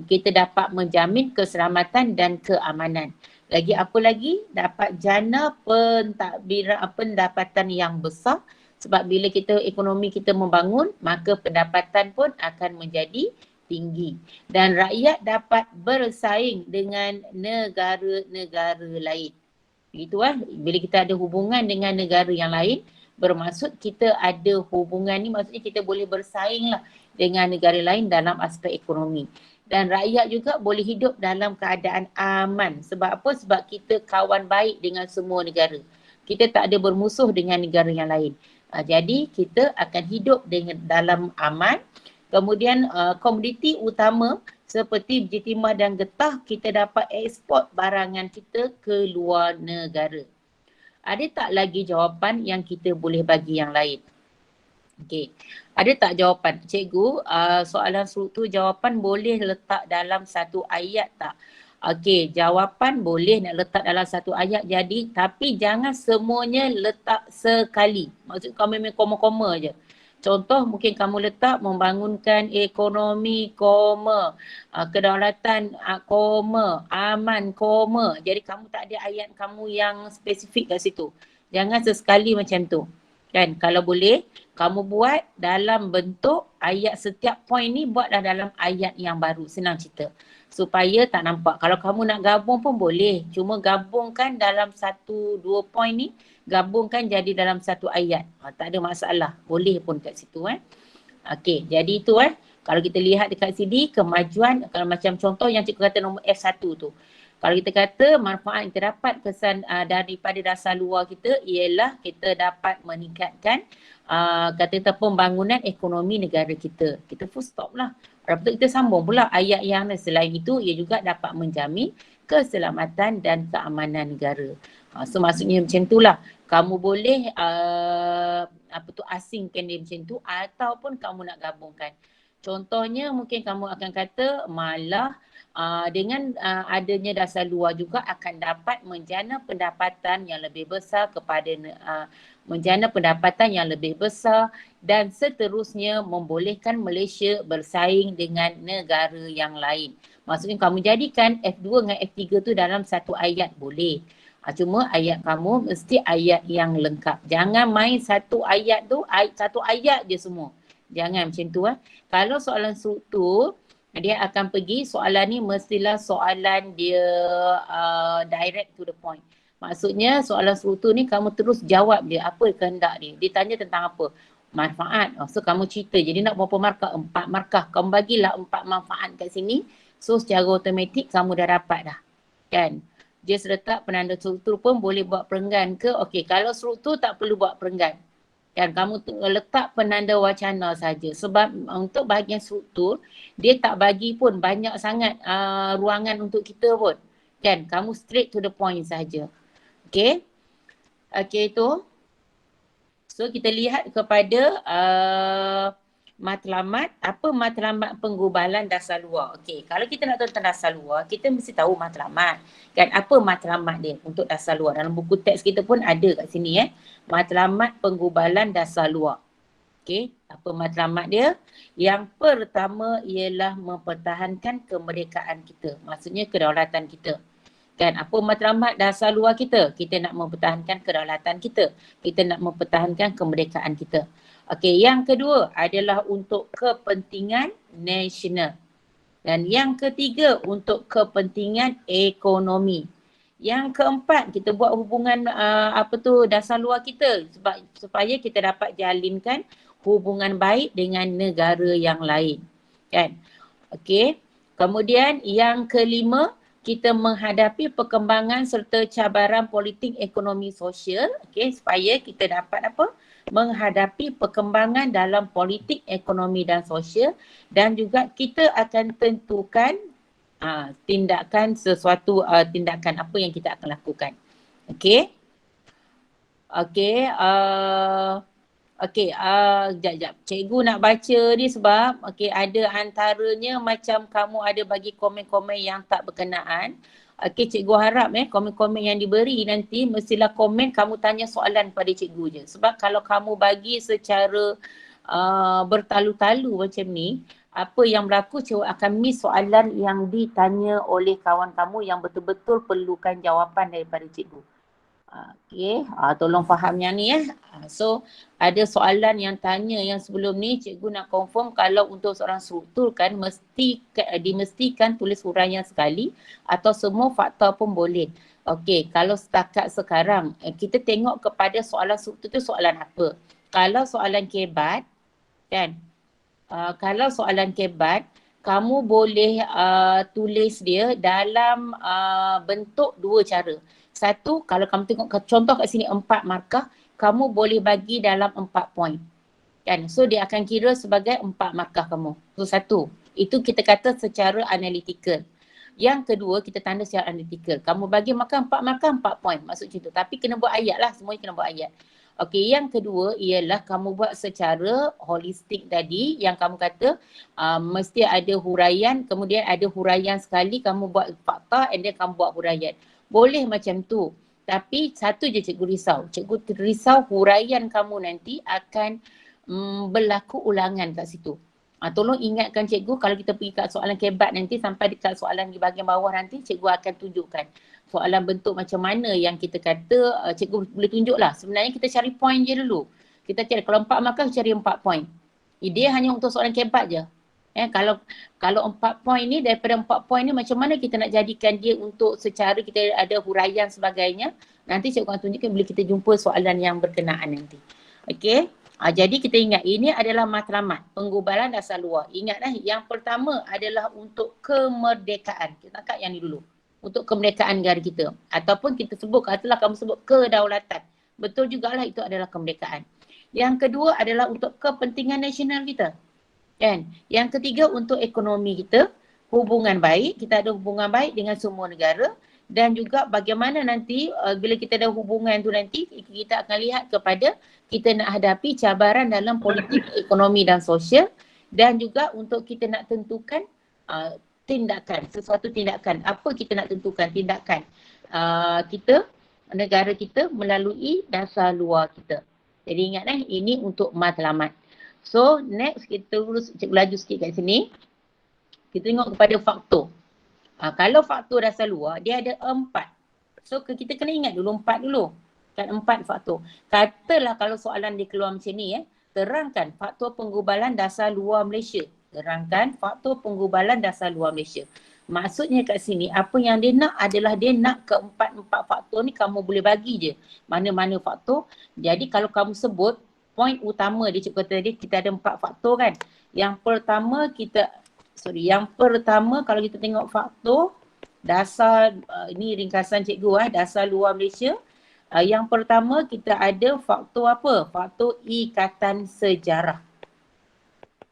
Kita dapat menjamin keselamatan dan keamanan. Lagi apa lagi? Dapat jana pentadbiran pendapatan yang besar. Sebab bila kita ekonomi kita membangun, maka pendapatan pun akan menjadi tinggi. Dan rakyat dapat bersaing dengan negara-negara lain. Begitu lah. Bila kita ada hubungan dengan negara yang lain, bermaksud kita ada hubungan ni, maksudnya kita boleh bersaing lah dengan negara lain dalam aspek ekonomi. Dan rakyat juga boleh hidup dalam keadaan aman. Sebab apa? Sebab kita kawan baik dengan semua negara. Kita tak ada bermusuh dengan negara yang lain. Jadi kita akan hidup dalam aman. Kemudian komoditi utama seperti biji timah dan getah, kita dapat ekspor barangan kita ke luar negara. Ada tak lagi jawapan yang kita boleh bagi yang lain? Okey. Ada tak jawapan? Cikgu, soalan struktur jawapan boleh letak dalam satu ayat tak? Okey, jawapan boleh nak letak dalam satu ayat jadi, tapi jangan semuanya letak sekali. Maksud kamu memang koma-koma je. Contoh mungkin kamu letak membangunkan ekonomi, koma, kedaulatan, koma, aman, koma. Jadi kamu tak ada ayat kamu yang spesifik kat situ. Jangan sesekali macam tu. Kan, kalau boleh, kamu buat dalam bentuk ayat, setiap poin ni buatlah dalam ayat yang baru. Senang cerita. Supaya tak nampak. Kalau kamu nak gabung pun boleh. Cuma gabungkan dalam 1-2 poin ni, gabungkan jadi dalam satu ayat. Tak ada masalah. Boleh pun kat situ. Okey, jadi itu kalau kita lihat dekat sini, kemajuan, kalau macam contoh yang cikgu kata nombor F1 tu. Kalau kita kata manfaat yang kita dapat kesan daripada dasar luar kita ialah kita dapat meningkatkan kata pembangunan ekonomi negara kita. Kita full stop lah. Lepas tu kita sambung pula ayat yang selain itu, ia juga dapat menjamin keselamatan dan keamanan negara. So maksudnya macam itulah. Kamu boleh asingkan dia macam tu ataupun kamu nak gabungkan. Contohnya mungkin kamu akan kata malah dengan adanya dasar luar juga akan dapat menjana pendapatan yang lebih besar kepada menjana pendapatan yang lebih besar dan seterusnya membolehkan Malaysia bersaing dengan negara yang lain. Maksudnya kamu jadikan F2 dengan F3 tu dalam satu ayat boleh. Cuma ayat kamu mesti ayat yang lengkap. Jangan main satu ayat tu, satu ayat je semua. Jangan macam tu. Kalau soalan struktur, dia akan pergi soalan ni mestilah soalan dia direct to the point. Maksudnya soalan struktur ni kamu terus jawab dia apa kehendak dia. Dia tanya tentang apa? Manfaat. So kamu cerita. Jadi nak berapa markah? 4 markah. Kamu bagilah 4 manfaat kat sini. So secara automatik kamu dah dapat dah. Kan? Just letak penanda struktur pun boleh buat perenggan ke? Okey, kalau struktur tak perlu buat perenggan. Kan kamu letak penanda wacana saja. Sebab untuk bahagian struktur, dia tak bagi pun banyak sangat ruangan untuk kita pun. Kan, kamu straight to the point saja. Okey. Okey itu. So kita lihat kepada Matlamat, apa matlamat penggubalan dasar luar? Okey, kalau kita nak tahu tentang dasar luar, kita mesti tahu matlamat. Kan apa matlamat dia untuk dasar luar? Dalam buku teks kita pun ada kat sini matlamat penggubalan dasar luar. Okey, apa matlamat dia? Yang pertama ialah mempertahankan kemerdekaan kita. Maksudnya kedaulatan kita. Kan apa matlamat dasar luar kita? Kita nak mempertahankan kedaulatan kita. Kita nak mempertahankan kemerdekaan kita. Okey, yang kedua adalah untuk kepentingan nasional. Dan yang ketiga untuk kepentingan ekonomi. Yang keempat, kita buat hubungan dasar luar kita supaya kita dapat jalinkan hubungan baik dengan negara yang lain. Kan? Okey. Kemudian yang kelima, kita menghadapi perkembangan serta cabaran politik, ekonomi, sosial, okey, supaya kita dapat menghadapi perkembangan dalam politik, ekonomi dan sosial, dan juga kita akan tentukan tindakan tindakan apa yang kita akan lakukan. Okey. Okey, sekejap. Cikgu nak baca ni sebab ada antaranya macam kamu ada bagi komen-komen yang tak berkenaan. Okey, cikgu harap komen-komen yang diberi nanti mestilah komen kamu tanya soalan pada cikgu je. Sebab kalau kamu bagi secara bertalu-talu macam ni, apa yang berlaku, cikgu akan miss soalan yang ditanya oleh kawan kamu yang betul-betul perlukan jawapan daripada cikgu. Okey, tolong faham yang ni So, ada soalan yang tanya yang sebelum ni cikgu nak confirm kalau untuk seorang struktur kan dimestikan tulis huraian sekali atau semua fakta pun boleh. Okey, kalau setakat sekarang kita tengok kepada soalan struktur tu soalan apa. Kalau soalan kebat kan, kalau soalan kebat kamu boleh tulis dia dalam bentuk dua cara. Satu, kalau kamu tengok contoh kat sini 4 markah, kamu boleh bagi dalam 4 poin. Kan? So dia akan kira sebagai 4 markah kamu. So satu, itu kita kata secara analytical. Yang kedua, kita tanda secara analytical. Kamu bagi markah 4 poin. Maksud macam tu. Tapi kena buat ayat lah. Semuanya kena buat ayat. Okey, yang kedua ialah kamu buat secara holistik tadi yang kamu kata mesti ada huraian, kemudian ada huraian sekali, kamu buat fakta and then kamu buat huraian. Boleh macam tu. Tapi satu je cikgu risau. Cikgu risau huraian kamu nanti akan berlaku ulangan kat situ. Tolong ingatkan cikgu kalau kita pergi kat soalan kebat nanti sampai dekat soalan di bahagian bawah nanti cikgu akan tunjukkan soalan bentuk macam mana yang kita kata cikgu boleh tunjuklah. Sebenarnya kita cari poin je dulu. Kita cari kalau 4 markah cari 4 poin. Dia hanya untuk soalan kebat je. Kalau 4 poin ni, daripada 4 poin ni macam mana kita nak jadikan dia untuk secara kita ada huraian sebagainya, nanti cikgu akan tunjukkan bila kita jumpa soalan yang berkenaan nanti. Okey. Jadi kita ingat ini adalah matlamat penggubalan dasar luar. Ingatlah yang pertama adalah untuk kemerdekaan. Kita angkat yang ni dulu. Untuk kemerdekaan negara kita. Ataupun kita sebut, katalah kamu sebut kedaulatan. Betul jugalah itu adalah kemerdekaan. Yang kedua adalah untuk kepentingan nasional kita. Kan? Yang ketiga untuk ekonomi kita, hubungan baik, kita ada hubungan baik dengan semua negara dan juga bagaimana nanti bila kita ada hubungan tu nanti kita akan lihat kepada kita nak hadapi cabaran dalam politik, ekonomi dan sosial dan juga untuk kita nak tentukan tindakan, sesuatu tindakan. Apa kita nak tentukan tindakan kita, negara kita melalui dasar luar kita. Jadi ingatlah ini untuk matlamat. So next kita urus laju sikit kat sini. Kita tengok kepada faktor. Kalau faktor dasar luar dia ada 4. So kita kena ingat dulu 4 dulu. Kan 4 faktor. Katalah kalau soalan dia keluar macam ni terangkan faktor penggubalan dasar luar Malaysia. Terangkan faktor penggubalan dasar luar Malaysia. Maksudnya kat sini apa yang dia nak adalah dia nak keempat-empat faktor ni kamu boleh bagi je. Mana-mana faktor. Jadi kalau kamu sebut poin utama dia cikgu kata tadi kita ada 4 faktor kan. Yang pertama kalau kita tengok faktor dasar ini ringkasan cikgu dasar luar Malaysia. Yang pertama kita ada faktor apa? Faktor ikatan sejarah.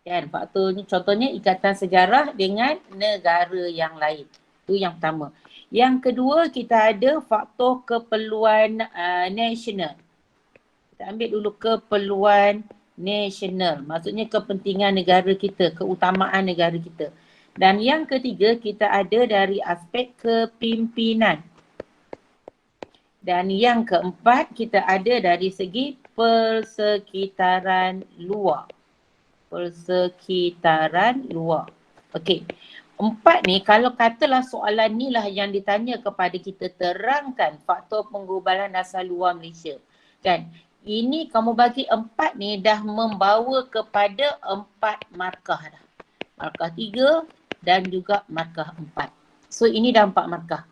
Kan faktor ni contohnya ikatan sejarah dengan negara yang lain. Itu yang pertama. Yang kedua kita ada faktor keperluan nasional. Kita ambil dulu keperluan national. Maksudnya kepentingan negara kita, keutamaan negara kita. Dan yang ketiga, kita ada dari aspek kepimpinan. Dan yang keempat, kita ada dari segi persekitaran luar. Persekitaran luar. Okey. Empat ni, kalau katalah soalan ni lah yang ditanya kepada kita, terangkan faktor penggubalan asal luar Malaysia. Kan? Ini kamu bagi empat ni dah membawa kepada 4 markah dah. Markah 3 dan juga markah 4. So ini dah 4 markah.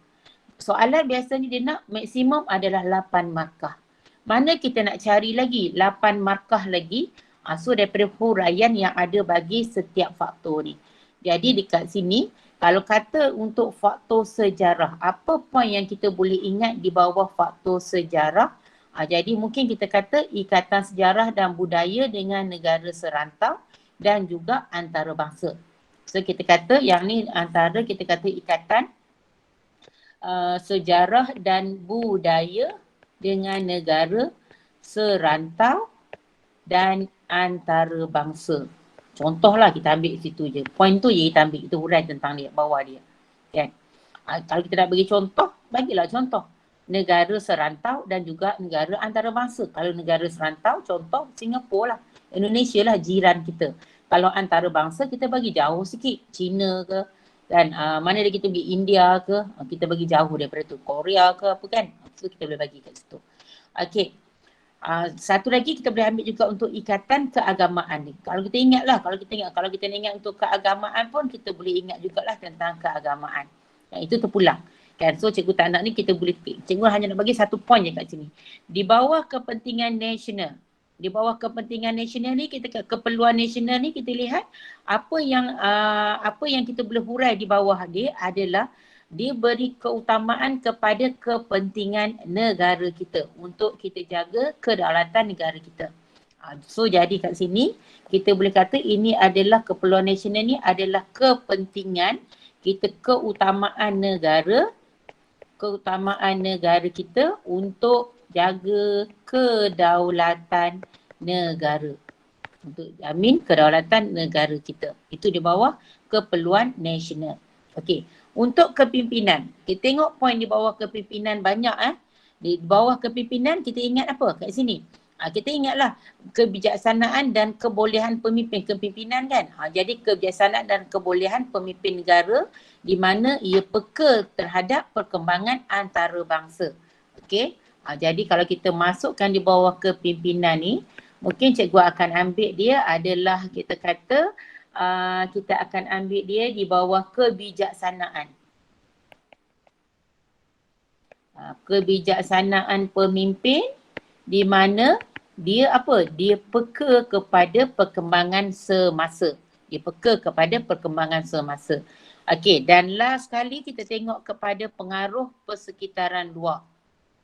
Soalan biasanya dia nak maksimum adalah 8 markah. Mana kita nak cari lagi 8 markah lagi. So daripada huraian yang ada bagi setiap faktor ni. Jadi dekat sini, kalau kata untuk faktor sejarah, apa poin yang kita boleh ingat di bawah faktor sejarah? Jadi mungkin kita kata ikatan sejarah dan budaya dengan negara serantau dan juga antarabangsa. So kita kata yang ni antara kita kata ikatan sejarah dan budaya dengan negara serantau dan antarabangsa. Contohlah kita ambil situ je. Poin tu je kita ambil, kita hurai tentang dia, bawah dia. Kan? Kalau kita nak bagi contoh, bagilah contoh. Negara serantau dan juga negara antarabangsa. Kalau negara serantau, contoh Singapura lah. Indonesia lah jiran kita. Kalau antarabangsa, kita bagi jauh sikit. China ke, dan mana dia kita pergi India ke, kita bagi jauh daripada tu. Korea ke apa kan. So kita boleh bagi kat situ. Okay. Satu lagi kita boleh ambil juga untuk ikatan keagamaan ni. Kalau kita ingat untuk keagamaan pun kita boleh ingat jugalah tentang keagamaan. Yang itu terpulang. Kan? So cikgu tak nak ni kita boleh, cikgu hanya nak bagi satu poin je kat sini. Di bawah kepentingan nasional. Di bawah kepentingan nasional ni, kita keperluan nasional ni kita lihat apa yang kita boleh hurai di bawah dia adalah diberi keutamaan kepada kepentingan negara kita untuk kita jaga kedaulatan negara kita. So jadi kat sini kita boleh kata ini adalah keperluan nasional ni adalah kepentingan kita, keutamaan negara kita untuk jaga kedaulatan negara. Untuk jamin kedaulatan negara kita. Itu di bawah keperluan nasional. Okey. Untuk kepimpinan, kita tengok poin di bawah kepimpinan banyak Di bawah kepimpinan kita ingat apa kat sini? Kita ingatlah kebijaksanaan dan kebolehan pemimpin kepimpinan kan. Jadi kebijaksanaan dan kebolehan pemimpin negara di mana ia peka terhadap perkembangan antarabangsa. Okey. Jadi kalau kita masukkan di bawah kepimpinan ni, mungkin cikgu akan ambil dia adalah kita kata kita akan ambil dia di bawah kebijaksanaan. Kebijaksanaan pemimpin di mana dia apa? Dia peka kepada perkembangan semasa. Dia peka kepada perkembangan semasa. Okey, dan last sekali kita tengok kepada pengaruh persekitaran luar.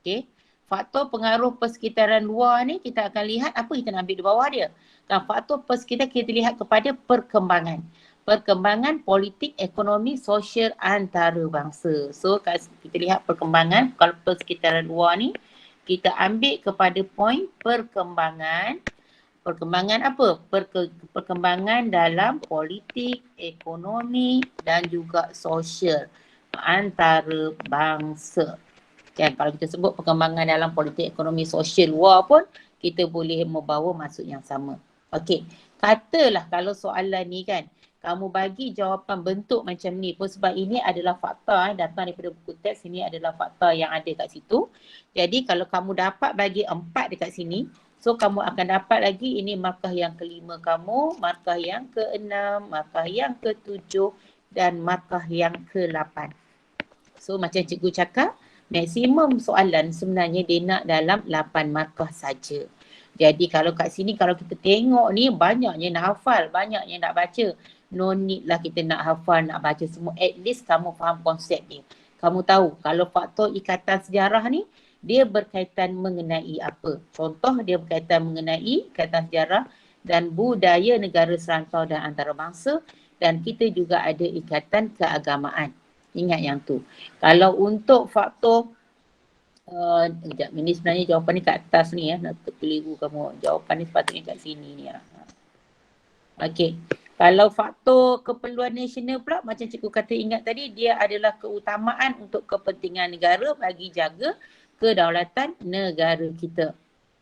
Okey. Faktor pengaruh persekitaran luar ni kita akan lihat apa kita nak ambil di bawah dia. Dan faktor persekitaran kita lihat kepada perkembangan. Perkembangan politik, ekonomi, sosial antarabangsa. So kita lihat perkembangan, kalau persekitaran luar ni kita ambil kepada poin perkembangan. Perkembangan apa? Perkembangan dalam politik, ekonomi dan juga sosial antarabangsa. Kan, kalau kita sebut perkembangan dalam politik, ekonomi, sosial luar pun kita boleh membawa maksud yang sama. Okey, katalah kalau soalan ni kan, kamu bagi jawapan bentuk macam ni pun sebab ini adalah fakta datang daripada buku teks, ini adalah fakta yang ada kat situ. Jadi kalau kamu dapat bagi 4 dekat sini, so kamu akan dapat lagi ini markah yang kelima kamu, markah yang keenam, markah yang ketujuh dan markah yang ke-8. So macam cikgu cakap, maksimum soalan sebenarnya dia nak dalam 8 markah saja. Jadi kalau kat sini kalau kita tengok ni banyaknya nak hafal, banyaknya nak baca. No need lah kita nak hafal, nak baca semua. At least kamu faham konsep dia. Kamu tahu kalau faktor ikatan sejarah ni dia berkaitan mengenai apa. Contoh dia berkaitan mengenai ikatan sejarah dan budaya negara serantau dan antarabangsa, dan kita juga ada ikatan keagamaan. Ingat yang tu. Kalau untuk faktor Sekejap, ini sebenarnya jawapan ni kat atas ni nak terkeliru kamu. Jawapan ni sepatutnya kat sini ni. Okey. Kalau faktor keperluan nasional pula macam cikgu kata ingat tadi, dia adalah keutamaan untuk kepentingan negara bagi jaga kedaulatan negara kita.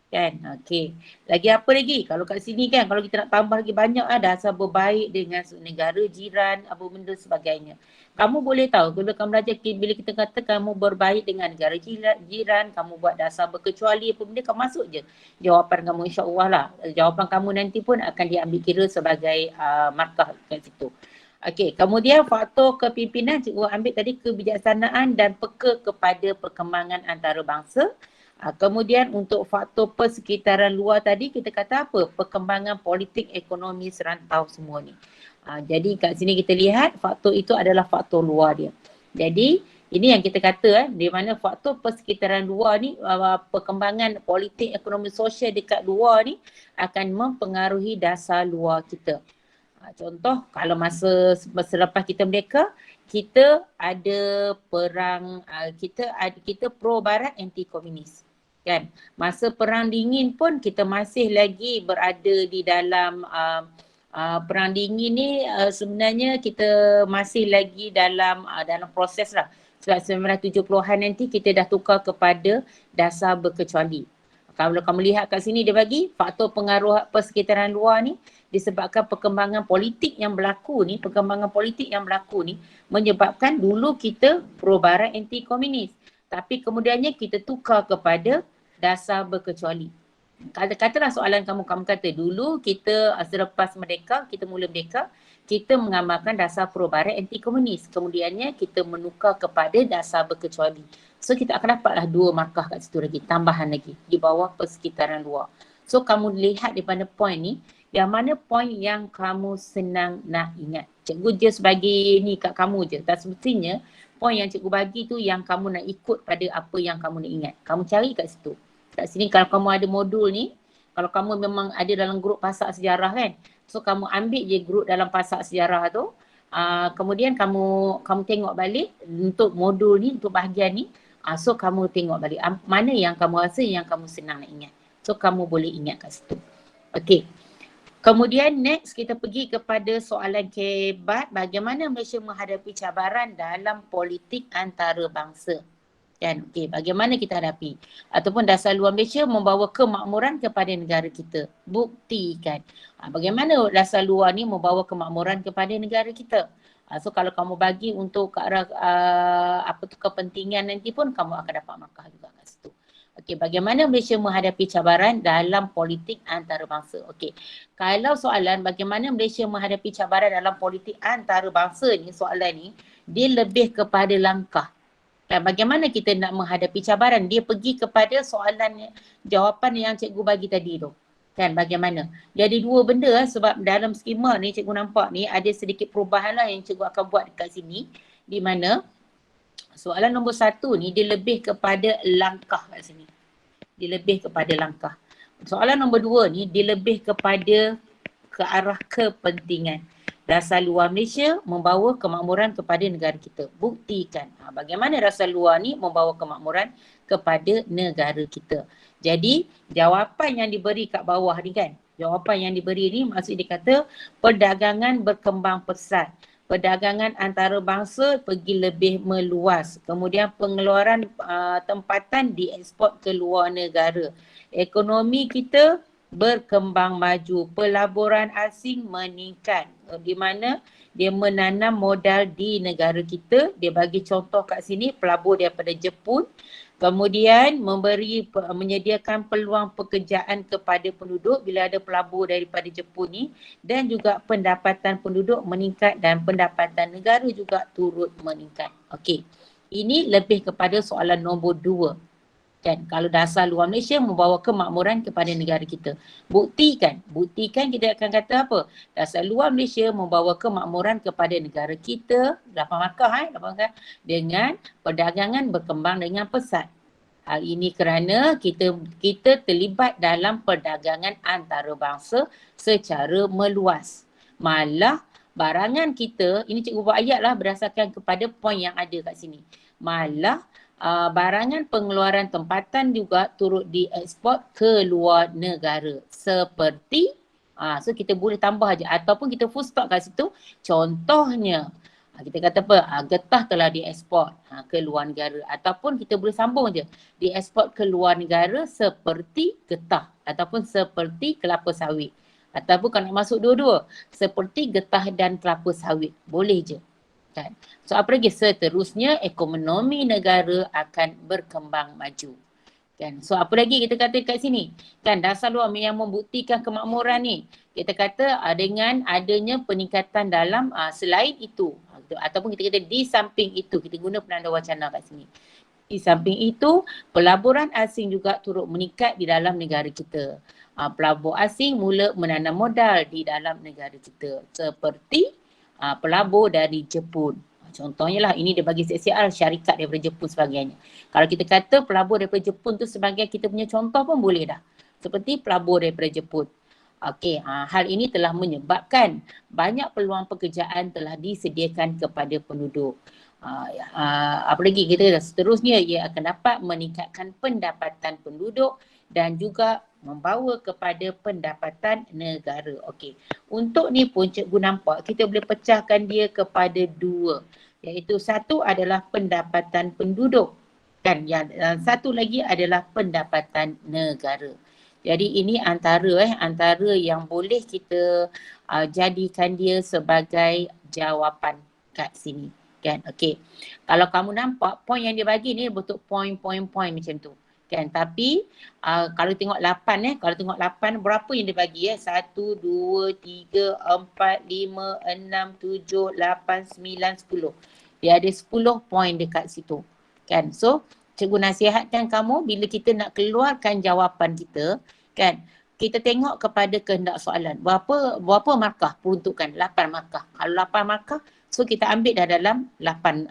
Kan? Okey. Lagi apa lagi? Kalau kat sini kan, kalau kita nak tambah lagi banyak dasar berbaik dengan negara jiran, apa benda sebagainya. Kamu boleh tahu, bila kamu belajar, bila kita kata kamu berbaik dengan negara jiran, kamu buat dasar berkecuali apa benda, kamu masuk je jawapan kamu, insya-Allah lah. Jawapan kamu nanti pun akan diambil kira sebagai markah kat situ. Okey, kemudian faktor kepimpinan, cikgu ambil tadi kebijaksanaan dan peka kepada perkembangan antarabangsa. Kemudian untuk faktor persekitaran luar tadi kita kata apa? Perkembangan politik ekonomi serantau semua ni. Jadi kat sini kita lihat faktor itu adalah faktor luar dia. Jadi ini yang kita kata di mana faktor persekitaran luar ni, perkembangan politik ekonomi sosial dekat luar ni akan mempengaruhi dasar luar kita. Contoh kalau masa selepas kita merdeka, kita ada perang, kita pro barat anti komunis. Kan? Masa perang dingin pun kita masih lagi berada di dalam perang dingin ni, sebenarnya kita masih lagi dalam proses lah. Sebab 1970-an nanti kita dah tukar kepada dasar berkecuali. Kalau kamu lihat kat sini dia bagi faktor pengaruh persekitaran luar ni disebabkan perkembangan politik yang berlaku ni, menyebabkan dulu kita pro barat anti komunis. Tapi kemudiannya kita tukar kepada dasar berkecuali. Katalah soalan kamu kata dulu kita selepas merdeka, kita mula merdeka, kita mengamalkan dasar pro barat anti komunis. Kemudiannya kita menukar kepada dasar berkecuali. So kita akan dapatlah 2 markah kat situ lagi, tambahan lagi di bawah persekitaran luar. So kamu lihat daripada point ni, yang mana point yang kamu senang nak ingat. Cikgu just bagi ni kat kamu je. Tak semestinya point yang cikgu bagi tu yang kamu nak ikut pada apa yang kamu nak ingat. Kamu cari kat situ. Kat sini kalau kamu ada modul ni, kalau kamu memang ada dalam grup pasak sejarah kan, so kamu ambil je grup dalam pasak sejarah tu, kemudian kamu tengok balik untuk modul ni, untuk bahagian ni, so kamu tengok balik mana yang kamu rasa yang kamu senang nak ingat. So kamu boleh ingat kat situ. Okey. Kemudian next kita pergi kepada soalan kebat, bagaimana Malaysia menghadapi cabaran dalam politik antarabangsa. Kan? Okey, bagaimana kita hadapi? Ataupun dasar luar Malaysia membawa kemakmuran kepada negara kita. Buktikan. Bagaimana dasar luar ni membawa kemakmuran kepada negara kita? So kalau kamu bagi untuk ke arah kepentingan nanti pun kamu akan dapat markah juga kat situ. Okey, bagaimana Malaysia menghadapi cabaran dalam politik antarabangsa? Okey. Kalau soalan bagaimana Malaysia menghadapi cabaran dalam politik antarabangsa ni, soalan ni dia lebih kepada langkah. Dan bagaimana kita nak menghadapi cabaran? Dia pergi kepada soalan jawapan yang cikgu bagi tadi tu. Kan bagaimana? Jadi 2 benda sebab dalam skema ni cikgu nampak ni ada sedikit perubahan lah yang cikgu akan buat dekat sini. Di mana soalan nombor 1 ni dia lebih kepada langkah kat sini. Dia lebih kepada langkah. Soalan nombor 2 ni dia lebih kepada ke arah kepentingan. Dasar luar Malaysia membawa kemakmuran kepada negara kita. Buktikan. Bagaimana dasar luar ni membawa kemakmuran kepada negara kita. Jadi jawapan yang diberi kat bawah ni kan. Jawapan yang diberi ni maksud dia kata perdagangan berkembang pesat. Perdagangan antarabangsa pergi lebih meluas. Kemudian pengeluaran tempatan dieksport ke luar negara. Ekonomi kita berkembang maju, pelaburan asing meningkat, di mana dia menanam modal di negara kita. Dia bagi contoh kat sini pelabur daripada Jepun, kemudian menyediakan peluang pekerjaan kepada penduduk bila ada pelabur daripada Jepun ni, dan juga pendapatan penduduk meningkat dan pendapatan negara juga turut meningkat. Okey. Ini lebih kepada soalan nombor 2. Kan, kalau dasar luar Malaysia membawa kemakmuran kepada negara kita. Buktikan kita akan kata apa? Dasar luar Malaysia membawa kemakmuran kepada negara kita, 8 markah dengan perdagangan berkembang dengan pesat. Hal ini kerana kita terlibat dalam perdagangan antarabangsa secara meluas. Malah barangan kita, ini cikgu buat ayat lah berdasarkan kepada poin yang ada kat sini. Malah barangan pengeluaran tempatan juga turut dieksport ke luar negara. Seperti, so kita boleh tambah aja ataupun kita full stop kat situ. Contohnya, kita kata apa? Getah telah dieksport ke luar negara. Ataupun kita boleh sambung je. Dieksport ke luar negara seperti getah ataupun seperti kelapa sawit. Ataupun kalau nak masuk dua-dua, seperti getah dan kelapa sawit. Boleh je. Kan? So apa lagi? Seterusnya ekonomi negara akan berkembang maju. Kan? So apa lagi kita kata kat sini? Kan dasar luar yang membuktikan kemakmuran ni. Kita kata dengan adanya peningkatan dalam selain itu ataupun kita kata di samping itu, kita guna penanda wacana kat sini. Di samping itu, pelaburan asing juga turut meningkat di dalam negara kita. Pelabur asing mula menanam modal di dalam negara kita. Seperti pelabur dari Jepun. Contohnya lah, ini dia bagi CCR syarikat daripada Jepun sebagainya. Kalau kita kata pelabur daripada Jepun tu sebagai kita punya contoh pun boleh dah. Seperti pelabur daripada Jepun. Okey, hal ini telah menyebabkan banyak peluang pekerjaan telah disediakan kepada penduduk. Apa lagi kita kata seterusnya ia akan dapat meningkatkan pendapatan penduduk dan juga membawa kepada pendapatan negara. Okey. Untuk ni pun cikgu nampak kita boleh pecahkan dia kepada dua. Iaitu satu adalah pendapatan penduduk kan, yang satu lagi adalah pendapatan negara. Jadi ini antara yang boleh kita jadikan dia sebagai jawapan kat sini kan. Okey. Kalau kamu nampak poin yang dia bagi ni bentuk poin-poin-poin macam tu. Kan, tapi kalau tengok 8 kalau tengok 8 berapa yang dia bagi 1 2 3 4 5 6 7 8 9 10. Dia ada 10 poin dekat situ. Kan. So, cikgu nasihatkan kamu bila kita nak keluarkan jawapan kita, kan, kita tengok kepada kehendak soalan. Berapa markah peruntukan? 8 markah. Kalau 8 markah, so kita ambil dah dalam 8,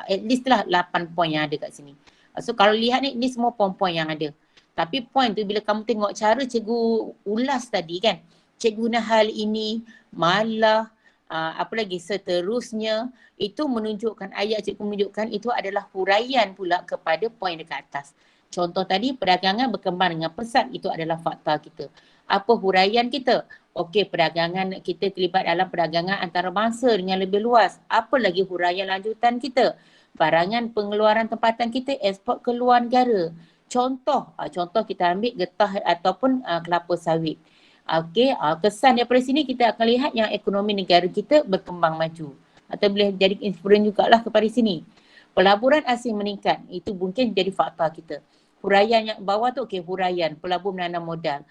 at least lah 8 poin yang ada kat sini. So kalau lihat ni semua poin-poin yang ada. Tapi poin tu bila kamu tengok cara cikgu ulas tadi kan, cikgu guna hal ini, malah, apa lagi seterusnya, itu menunjukkan, ayat cikgu menunjukkan itu adalah huraian pula kepada poin dekat atas. Contoh tadi, perdagangan berkembang dengan pesat, itu adalah fakta kita. Apa huraian kita? Okey, perdagangan kita terlibat dalam perdagangan antarabangsa dengan lebih luas. Apa lagi huraian lanjutan kita? Barangan pengeluaran tempatan kita ekspor ke luar negara. Contoh kita ambil getah ataupun kelapa sawit. Okey, kesan daripada sini kita akan lihat yang ekonomi negara kita berkembang maju. Atau boleh jadi inspiran jugalah kepada sini. Pelaburan asing meningkat, itu mungkin jadi fakta kita. Huraian yang bawah tu, okey, huraian pelabur menanam modal.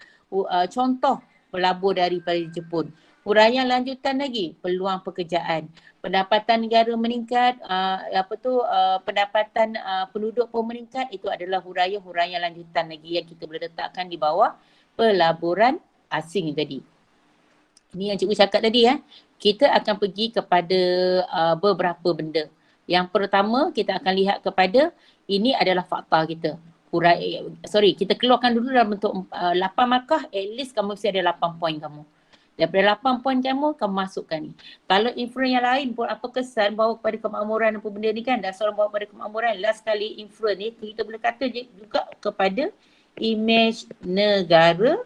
Contoh pelabur daripada Jepun. Huraian lanjutan lagi, peluang pekerjaan. Pendapatan negara meningkat, pendapatan penduduk pun meningkat, itu adalah huraian lanjutan lagi yang kita boleh letakkan di bawah pelaburan asing tadi. Ini yang cikgu cakap tadi kita akan pergi kepada beberapa benda. Yang pertama kita akan lihat kepada ini adalah fakta kita. Kita keluarkan dulu dalam bentuk 8 markah, at least kamu mesti ada 8 poin kamu. Daripada 8 poin kamu masukkan ni. Kalau influence yang lain pun apa kesan bawa kepada kemakmuran apa benda ni kan, dasar bawa kepada kemakmuran, last kali influence ni kita boleh kata juga kepada image negara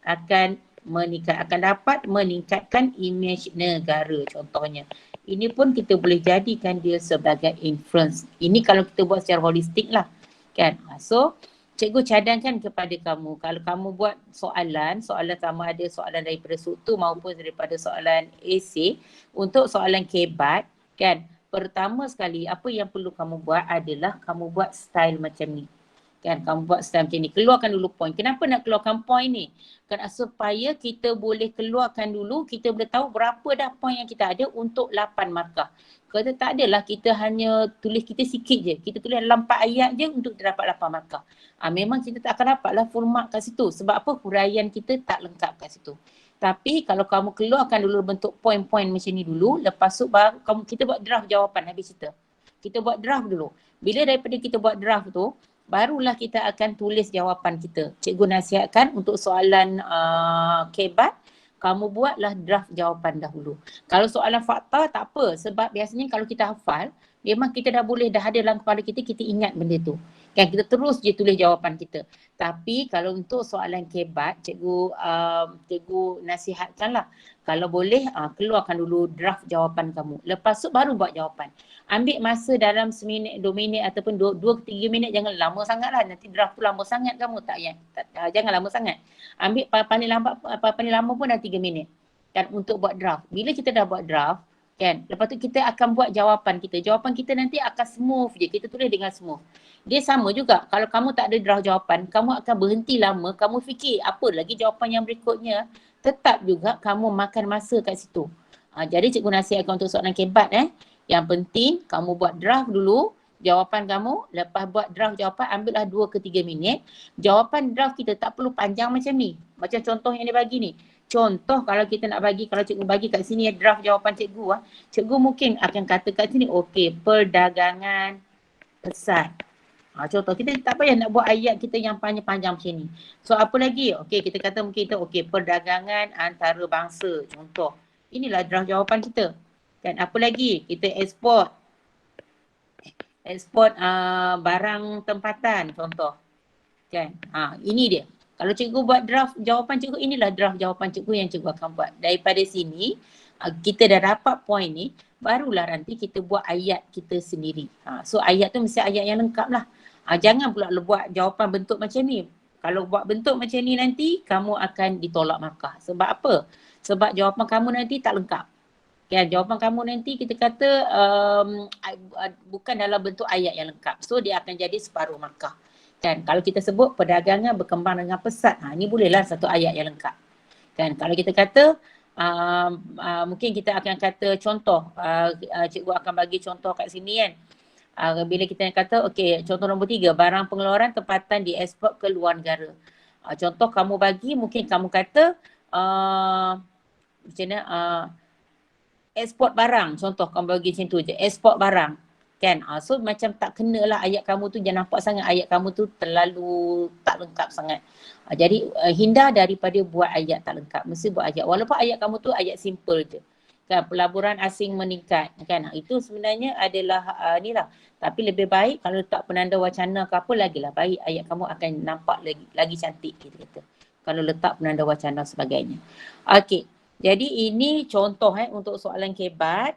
akan meningkat, akan dapat meningkatkan image negara contohnya. Ini pun kita boleh jadikan dia sebagai influence. Ini kalau kita buat secara holistik lah kan. So cikgu cadangkan kepada kamu, kalau kamu buat soalan sama ada soalan daripada struktur maupun daripada soalan esei, untuk soalan kebat kan, pertama sekali apa yang perlu kamu buat adalah kamu buat style macam ni. Kan, kamu buat style macam ni, keluarkan dulu poin. Kenapa nak keluarkan poin ni? Kan supaya kita boleh keluarkan dulu, kita boleh tahu berapa dah poin yang kita ada untuk 8 markah. Kata tak adalah kita hanya tulis kita sikit je. Kita tulis dalam 4 ayat je untuk dapat 8 markah. Memang kita tak akan dapatlah full mark kat situ. Sebab apa? Huraian kita tak lengkap kat situ. Tapi kalau kamu keluarkan dulu bentuk poin-poin macam ni dulu, lepas tu baru kita buat draft jawapan habis cerita. Kita buat draft dulu. Bila daripada kita buat draft tu, barulah kita akan tulis jawapan kita. Cikgu nasihatkan untuk soalan kebat, kamu buatlah draft jawapan dahulu. Kalau soalan fakta tak apa, sebab biasanya kalau kita hafal, memang kita dah ada dalam kepala kita, kita ingat benda tu. Kan kita terus je tulis jawapan kita. Tapi kalau untuk soalan kebat, cikgu nasihatkanlah, kalau boleh keluarkan dulu draft jawapan kamu. Lepas tu baru buat jawapan. Ambil masa dalam seminit, 2 minit ataupun 2 ke 3 minit, jangan lama sangatlah. Nanti draft tu lama sangat kamu tak ya. Jangan lama sangat. Ambil paling lama pun dah 3 minit kan untuk buat draft. Bila kita dah buat draft kan, lepas tu kita akan buat jawapan kita. Jawapan kita nanti akan smooth je. Kita tulis dengan smooth. Dia sama juga. Kalau kamu tak ada draft jawapan, kamu akan berhenti lama. Kamu fikir apa lagi jawapan yang berikutnya. Tetap juga kamu makan masa kat situ. Jadi cikgu nasihatkan untuk soalan kebat Yang penting kamu buat draft dulu jawapan kamu. Lepas buat draft jawapan, ambillah 2 ke 3 minit. Jawapan draft kita tak perlu panjang macam ni. Macam contoh yang dia bagi ni. Contoh kalau kita nak bagi, kalau cikgu bagi kat sini draft jawapan cikgu cikgu mungkin akan kata kat sini, okey, perdagangan pesat. Contoh, kita tak payah nak buat ayat kita yang panjang-panjang macam ni. So apa lagi? Okey, kita kata mungkin kita perdagangan antarabangsa. Contoh. Inilah draft jawapan kita. Kan apa lagi? Kita ekspor barang tempatan contoh. Kan? Ini dia. Kalau cikgu buat draft jawapan cikgu, inilah draft jawapan cikgu yang cikgu akan buat. Daripada sini, kita dah dapat poin ni, barulah nanti kita buat ayat kita sendiri. So ayat tu mesti ayat yang lengkap lah. Jangan pula buat jawapan bentuk macam ni. Kalau buat bentuk macam ni nanti, kamu akan ditolak markah. Sebab apa? Sebab jawapan kamu nanti tak lengkap. Kan, jawapan kamu nanti kita kata bukan dalam bentuk ayat yang lengkap. So dia akan jadi separuh markah. Kan, kalau kita sebut perdagangan berkembang dengan pesat, ini bolehlah satu ayat yang lengkap. Kan, kalau kita kata mungkin kita akan kata contoh, cikgu akan bagi contoh kat sini kan. Bila kita kata okey, contoh nombor 3, barang pengeluaran tempatan diekspor ke luar negara. Contoh kamu bagi, mungkin kamu kata macam mana, ekspor barang, contoh kamu bagi macam tu je, ekspor barang. Kan, so macam tak kenalah ayat kamu tu, jangan nampak sangat ayat kamu tu terlalu tak lengkap sangat. Jadi hindar daripada buat ayat tak lengkap, mesti buat ayat, walaupun ayat kamu tu ayat simple je. Kan, pelaburan asing meningkat, kan, itu sebenarnya adalah ni lah. Tapi lebih baik kalau letak penanda wacana ke apa, lagilah baik, ayat kamu akan nampak lagi cantik kita kata. Kalau letak penanda wacana sebagainya. Okey, jadi ini contoh untuk soalan kebat.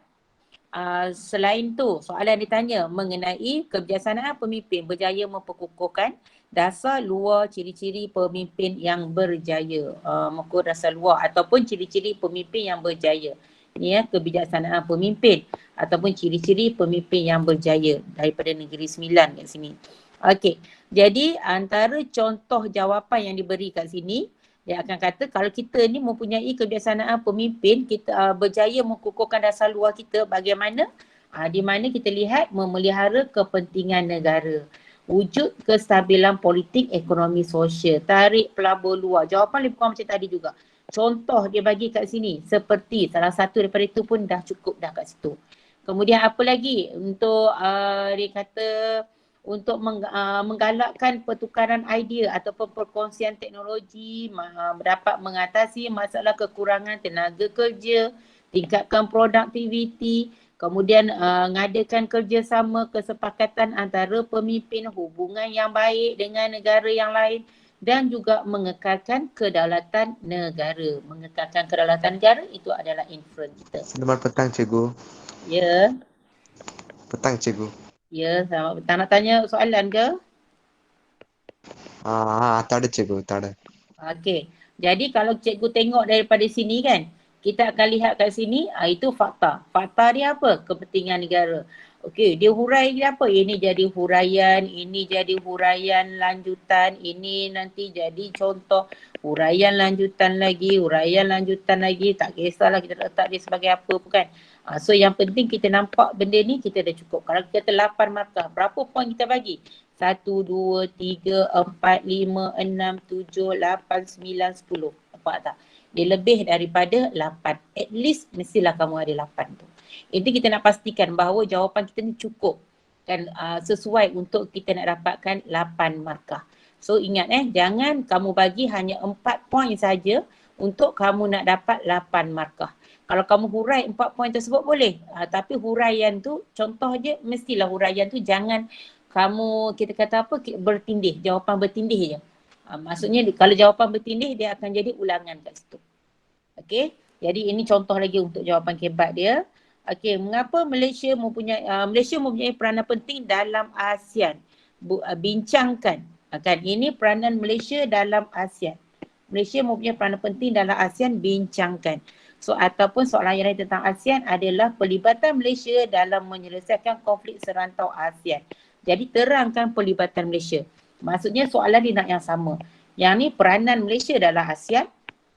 Selain tu, soalan ditanya mengenai kebijaksanaan pemimpin berjaya memperkukuhkan dasar luar ciri-ciri pemimpin yang berjaya. Muka dasar luar ataupun ciri-ciri pemimpin yang berjaya. Ini kebijaksanaan pemimpin ataupun ciri-ciri pemimpin yang berjaya daripada Negeri Sembilan kat sini. Okey, jadi antara contoh jawapan yang diberi kat sini, dia akan kata kalau kita ni mempunyai kebiasaan pemimpin, kita berjaya mengukuhkan dasar luar kita bagaimana? Di mana kita lihat memelihara kepentingan negara, wujud kestabilan politik, ekonomi, sosial, tarik pelabur luar. Jawapan lebih kurang macam tadi juga. Contoh dia bagi kat sini, seperti salah satu daripada itu pun dah cukup dah kat situ. Kemudian apa lagi untuk dia kata untuk menggalakkan pertukaran idea ataupun perkongsian teknologi, dapat mengatasi masalah kekurangan tenaga kerja, tingkatkan produktiviti, kemudian mengadakan kerjasama kesepakatan antara pemimpin, hubungan yang baik dengan negara yang lain dan juga mengekalkan kedaulatan negara. Mengekalkan kedaulatan negara itu adalah inference kita. Selamat petang cikgu. Ya. Petang cikgu. Ya, selamat petang. Nak tanya soalan ke? Tak ada cikgu, tak ada. Okey. Jadi kalau cikgu tengok daripada sini kan, kita akan lihat kat sini, itu fakta. Fakta dia apa? Kepentingan negara. Okey, dia hurai dia apa? Ini jadi huraian, ini jadi huraian lanjutan, ini nanti jadi contoh huraian lanjutan lagi, tak kisahlah kita letak dia sebagai apa pun kan. So yang penting kita nampak benda ni kita dah cukup. Kalau kita kata 8 markah, berapa poin kita bagi? 1, 2, 3, 4, 5, 6, 7, 8, 9, 10. Nampak tak? Dia lebih daripada 8. At least mestilah kamu ada 8 tu. Itu kita nak pastikan bahawa jawapan kita ni cukup. Kan sesuai untuk kita nak dapatkan 8 markah. So ingat jangan kamu bagi hanya 4 poin saja untuk kamu nak dapat 8 markah. Kalau kamu hurai 4 poin tersebut boleh. Tapi huraian tu, contoh je, mestilah huraian tu jangan kamu, kita kata apa, bertindih, jawapan bertindih je. Maksudnya kalau jawapan bertindih, dia akan jadi ulangan kat situ. Okey, jadi ini contoh lagi untuk jawapan kebat dia. Okey, mengapa Malaysia mempunyai peranan penting dalam ASEAN? Bincangkan. Kan ini peranan Malaysia dalam ASEAN. Malaysia mempunyai peranan penting dalam ASEAN, bincangkan. So ataupun soalan yang lain tentang ASEAN adalah pelibatan Malaysia dalam menyelesaikan konflik serantau ASEAN. Jadi terangkan pelibatan Malaysia. Maksudnya soalan dia nak yang sama. Yang ni peranan Malaysia dalam ASEAN,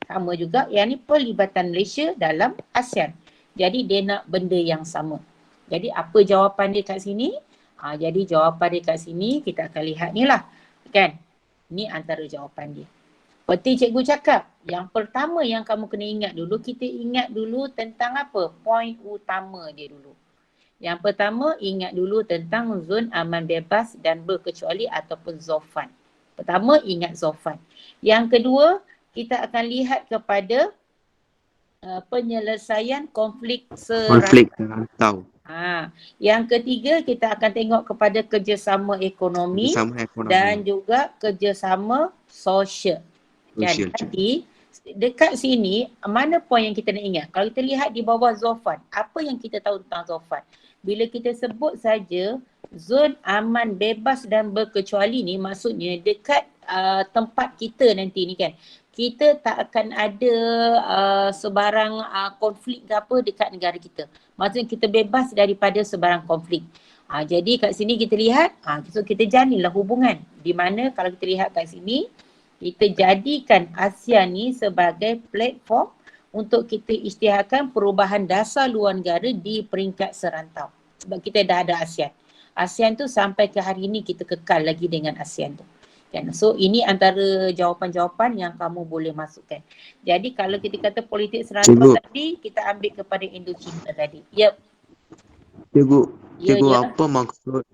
sama juga yang ni pelibatan Malaysia dalam ASEAN. Jadi dia nak benda yang sama. Jadi apa jawapan dia kat sini? Jadi jawapan dia kat sini kita akan lihat ni lah. Kan? Ni antara jawapan dia. Seperti cikgu cakap, yang pertama yang kamu kena ingat dulu, kita ingat dulu tentang apa? Poin utama dia dulu. Yang pertama, ingat dulu tentang zon aman bebas dan berkecuali ataupun ZOFAN. Pertama, ingat ZOFAN. Yang kedua, kita akan lihat kepada penyelesaian konflik serantau. Yang ketiga, kita akan tengok kepada kerjasama ekonomi dan juga kerjasama sosial. Kan? Nanti dekat sini, mana poin yang kita nak ingat? Kalau kita lihat di bawah ZOFAN, apa yang kita tahu tentang ZOFAN? Bila kita sebut saja zon aman bebas dan berkecuali ni, maksudnya dekat tempat kita nanti ni kan, kita tak akan ada sebarang konflik ke apa dekat negara kita. Maksudnya kita bebas daripada sebarang konflik. Jadi kat sini kita lihat, so kita jalinlah hubungan. Di mana kalau kita lihat kat sini, kita jadikan ASEAN ni sebagai platform untuk kita isytiharkan perubahan dasar luar negara di peringkat serantau. Sebab kita dah ada ASEAN. ASEAN tu sampai ke hari ni kita kekal lagi dengan ASEAN tu. Kan? So ini antara jawapan-jawapan yang kamu boleh masukkan. Jadi kalau kita kata politik serantau tadi, kita ambil kepada Indochina tadi. Yep. Cikgu, apa maksud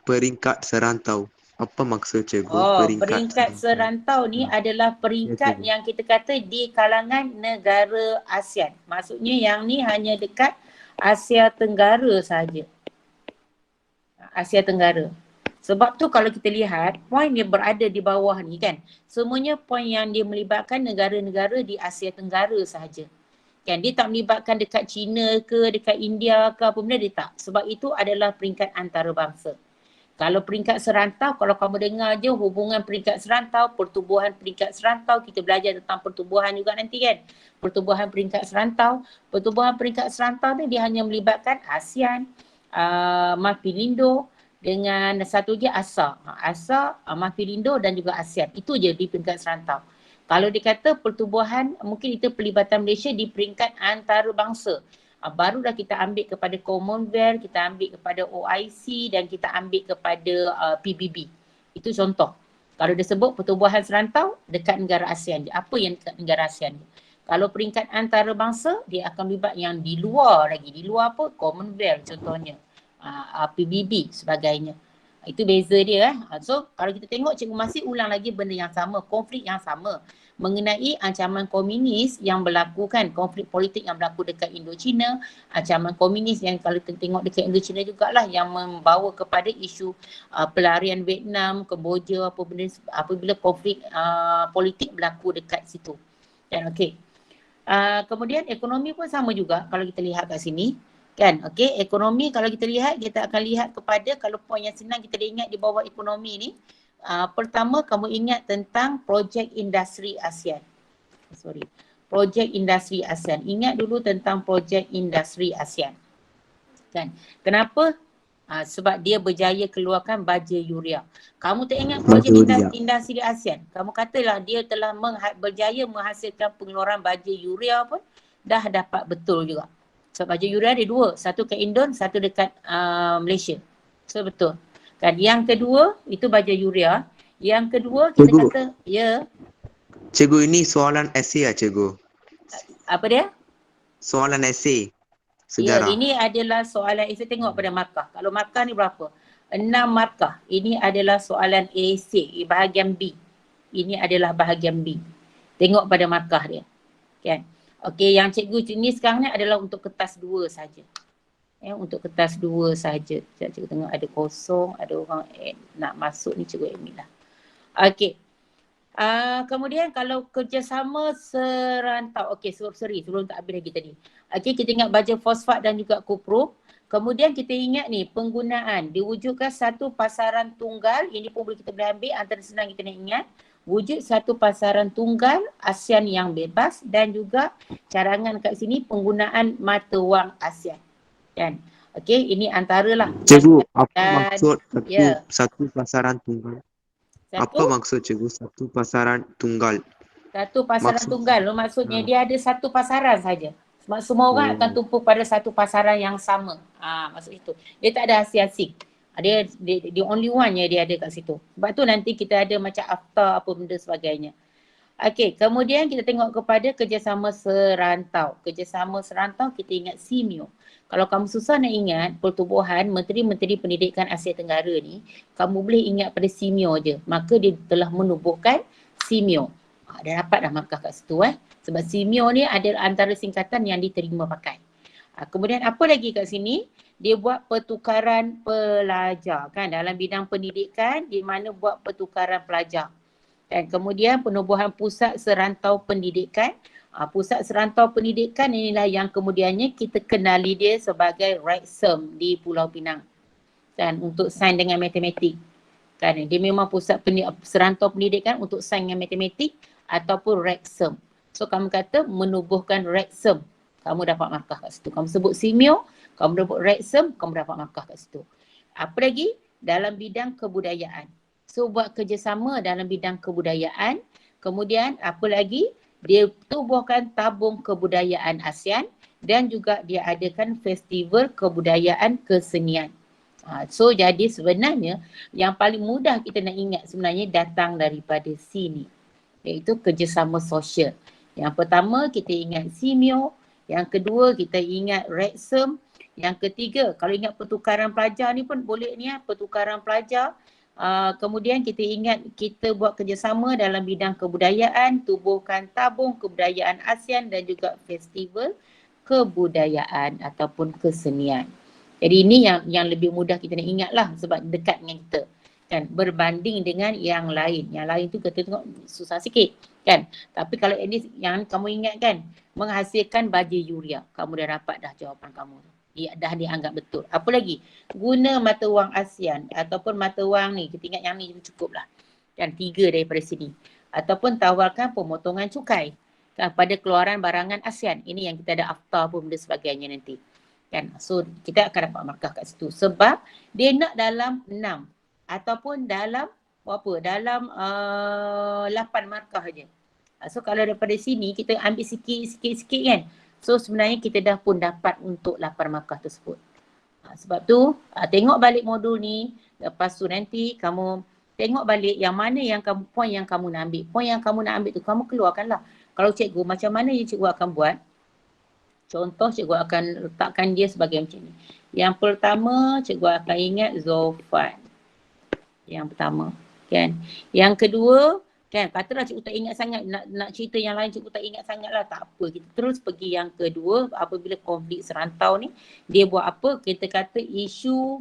peringkat serantau? Apa maksud cikgu peringkat serantau ni adalah peringkat yang kita kata di kalangan negara ASEAN. Maksudnya yang ni hanya dekat Asia Tenggara sahaja. Asia Tenggara. Sebab tu kalau kita lihat, poin dia berada di bawah ni kan. Semuanya poin yang dia melibatkan negara-negara di Asia Tenggara sahaja. Kan, dia tak melibatkan dekat China ke, dekat India ke apa benda, dia tak. Sebab itu adalah peringkat antarabangsa. Kalau peringkat serantau, kalau kamu dengar je hubungan peringkat serantau, pertubuhan peringkat serantau, kita belajar tentang pertubuhan juga nanti kan. Pertubuhan peringkat serantau. Pertubuhan peringkat serantau ni dia hanya melibatkan ASEAN, Mafindo dengan satu je ASA. ASA, Mafindo dan juga ASEAN. Itu je di peringkat serantau. Kalau dikata pertubuhan, mungkin itu pelibatan Malaysia di peringkat antarabangsa. Barulah kita ambil kepada Commonwealth, kita ambil kepada OIC dan kita ambil kepada PBB. Itu contoh. Kalau dia sebut pertubuhan serantau dekat negara ASEAN je. Apa yang dekat negara ASEAN je? Kalau peringkat antarabangsa, dia akan libat yang di luar lagi. Di luar apa? Commonwealth contohnya. PBB sebagainya. Itu beza dia. So kalau kita tengok cikgu masih ulang lagi benda yang sama, konflik yang sama. Mengenai ancaman komunis yang berlaku kan, konflik politik yang berlaku dekat Indochina, ancaman komunis yang kalau kita tengok dekat Indochina jugalah yang membawa kepada isu pelarian Vietnam, Kemboja, apa benda apabila konflik politik berlaku dekat situ. Dan okey. Kemudian ekonomi pun sama juga kalau kita lihat kat sini. Kan, okey, ekonomi kalau kita lihat, kita akan lihat kepada, kalau poin yang senang kita ingat di bawah ekonomi ni, pertama kamu ingat tentang projek industri ASEAN. Projek industri ASEAN. Ingat dulu tentang projek industri ASEAN. Kan? Kenapa? Sebab dia berjaya keluarkan baja urea. Kamu tak ingat projek industri ASEAN? Kamu katalah dia telah berjaya menghasilkan pengeluaran baja urea pun dah dapat betul juga. Sebab baju urea ada dua. Satu kat Indon, satu dekat Malaysia. So betul. Kan yang kedua, itu baju urea. Yang kedua, kita cikgu kata, ya. Cikgu, ini soalan esei ya cikgu? Apa dia? Soalan esei. Sejarah. Ya, ini adalah soalan esei. Tengok pada markah. Kalau markah ni berapa? 6 markah. Ini adalah soalan esei, bahagian B. Ini adalah bahagian B. Tengok pada markah dia. Kan? Okey, yang cikgu ni sekarang ni adalah untuk kertas 2 saja. Untuk kertas 2 saja. Cikgu tengok ada kosong, ada orang nak masuk ni, cikgu admit lah. Okey. Kemudian kalau kerjasama serantau. Okey, sorry sebelum tak habis lagi tadi. Okey, kita ingat baja fosfat dan juga kupro. Kemudian kita ingat ni penggunaan diwujudkan satu pasaran tunggal. Ini pun kita boleh ambil antara senang kita nak ingat. Wujud satu pasaran tunggal ASEAN yang bebas dan juga carangan kat sini penggunaan mata wang ASEAN. Kan? Okey, ini antaralah. Cikgu, apa maksud ya. satu pasaran tunggal? Apa maksud cikgu satu pasaran tunggal? Satu pasaran tunggal, maksudnya dia ada satu pasaran saja. Semua orang akan tumpuk pada satu pasaran yang sama. Maksud itu. Dia tak ada asing-asing. Dia the only one yang dia ada kat situ. Sebab tu nanti kita ada macam after apa benda sebagainya. Okey, kemudian kita tengok kepada kerjasama serantau. Kerjasama serantau kita ingat SIMIO. Kalau kamu susah nak ingat pertubuhan Menteri-Menteri Pendidikan Asia Tenggara ni, kamu boleh ingat pada SIMIO je. Maka dia telah menubuhkan SIMIO. Dah dapat dah markah kat situ Sebab SIMIO ni adalah antara singkatan yang diterima pakai. Kemudian apa lagi kat sini? Dia buat pertukaran pelajar kan dalam bidang pendidikan, di mana buat pertukaran pelajar. Dan kemudian penubuhan pusat serantau pendidikan. Pusat serantau pendidikan inilah yang kemudiannya kita kenali dia sebagai RISEM di Pulau Pinang. Dan untuk sains dengan matematik. Kan dia memang pusat serantau pendidikan untuk sains dengan matematik ataupun RISEM. So kamu kata menubuhkan RISEM, kamu dapat markah kat situ. Kamu sebut SIMIO, kamu dapat RISEM, kamu dapat markah kat situ. Apa lagi? Dalam bidang kebudayaan. So buat kerjasama dalam bidang kebudayaan. Kemudian apa lagi? Dia tubuhkan tabung kebudayaan ASEAN dan juga dia adakan festival kebudayaan kesenian. So jadi sebenarnya yang paling mudah kita nak ingat sebenarnya datang daripada sini, iaitu kerjasama sosial. Yang pertama kita ingat SIMIO, yang kedua kita ingat RISEM, yang ketiga kalau ingat pertukaran pelajar ni pun boleh ni pertukaran pelajar. Kemudian kita ingat kita buat kerjasama dalam bidang kebudayaan, tubuhkan tabung kebudayaan ASEAN dan juga festival kebudayaan ataupun kesenian. Jadi ini yang lebih mudah kita nak ingat lah sebab dekat dengan kita kan, berbanding dengan yang lain. Yang lain tu kita tengok susah sikit kan. Tapi kalau ini yang kamu ingat kan, menghasilkan baja yuria, kamu dah dapat dah jawapan kamu. Dah dianggap betul. Apa lagi? Guna mata wang ASEAN ataupun mata wang ni, kita ingat yang ni cukup lah. Kan 3 daripada sini. Ataupun tawarkan pemotongan cukai kan, pada keluaran barangan ASEAN. Ini yang kita ada after pun benda sebagainya nanti. Kan? So kita akan dapat markah kat situ. Sebab dia nak dalam 6 ataupun dalam berapa? Dalam 8 markah je. So kalau daripada sini kita ambil sikit kan. So sebenarnya kita dah pun dapat untuk 8 markah tersebut. Sebab tu tengok balik modul ni. Lepas tu nanti kamu tengok balik yang mana yang kamu, poin yang kamu nak ambil. Poin yang kamu nak ambil tu kamu keluarkanlah. Kalau cikgu macam mana yang cikgu akan buat. Contoh cikgu akan letakkan dia sebagai macam ni. Yang pertama cikgu akan ingat Zofan. Yang pertama kan. Yang kedua kan, katalah cikgu tak ingat sangat, nak cerita yang lain cikgu tak ingat sangat lah, tak apa. Kita terus pergi yang kedua, apabila konflik serantau ni, dia buat apa? Kita kata isu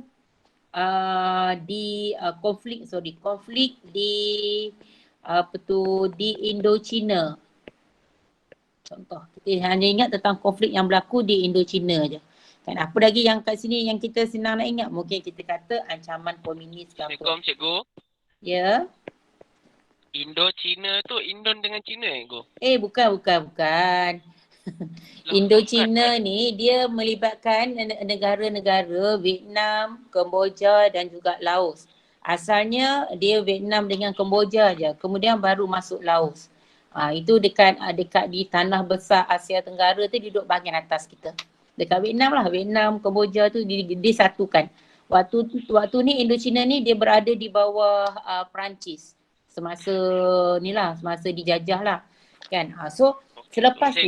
konflik di di Indochina. Contoh, kita hanya ingat tentang konflik yang berlaku di Indochina je. Kan apa lagi yang kat sini yang kita senang nak ingat? Mungkin kita kata ancaman komunis ke apa. Assalamualaikum cikgu. Ya. Indo-China tu Indon dengan China cikgu? Bukan. Indochina ni dia melibatkan negara-negara Vietnam, Kemboja dan juga Laos. Asalnya dia Vietnam dengan Kemboja je, kemudian baru masuk Laos. Itu dekat di tanah besar Asia Tenggara tu, duduk bahagian atas kita. Dekat Vietnam lah, Vietnam, Kemboja tu disatukan. Waktu ni Indochina ni dia berada di bawah Perancis. Semasa dijajah lah kan. So selepas tu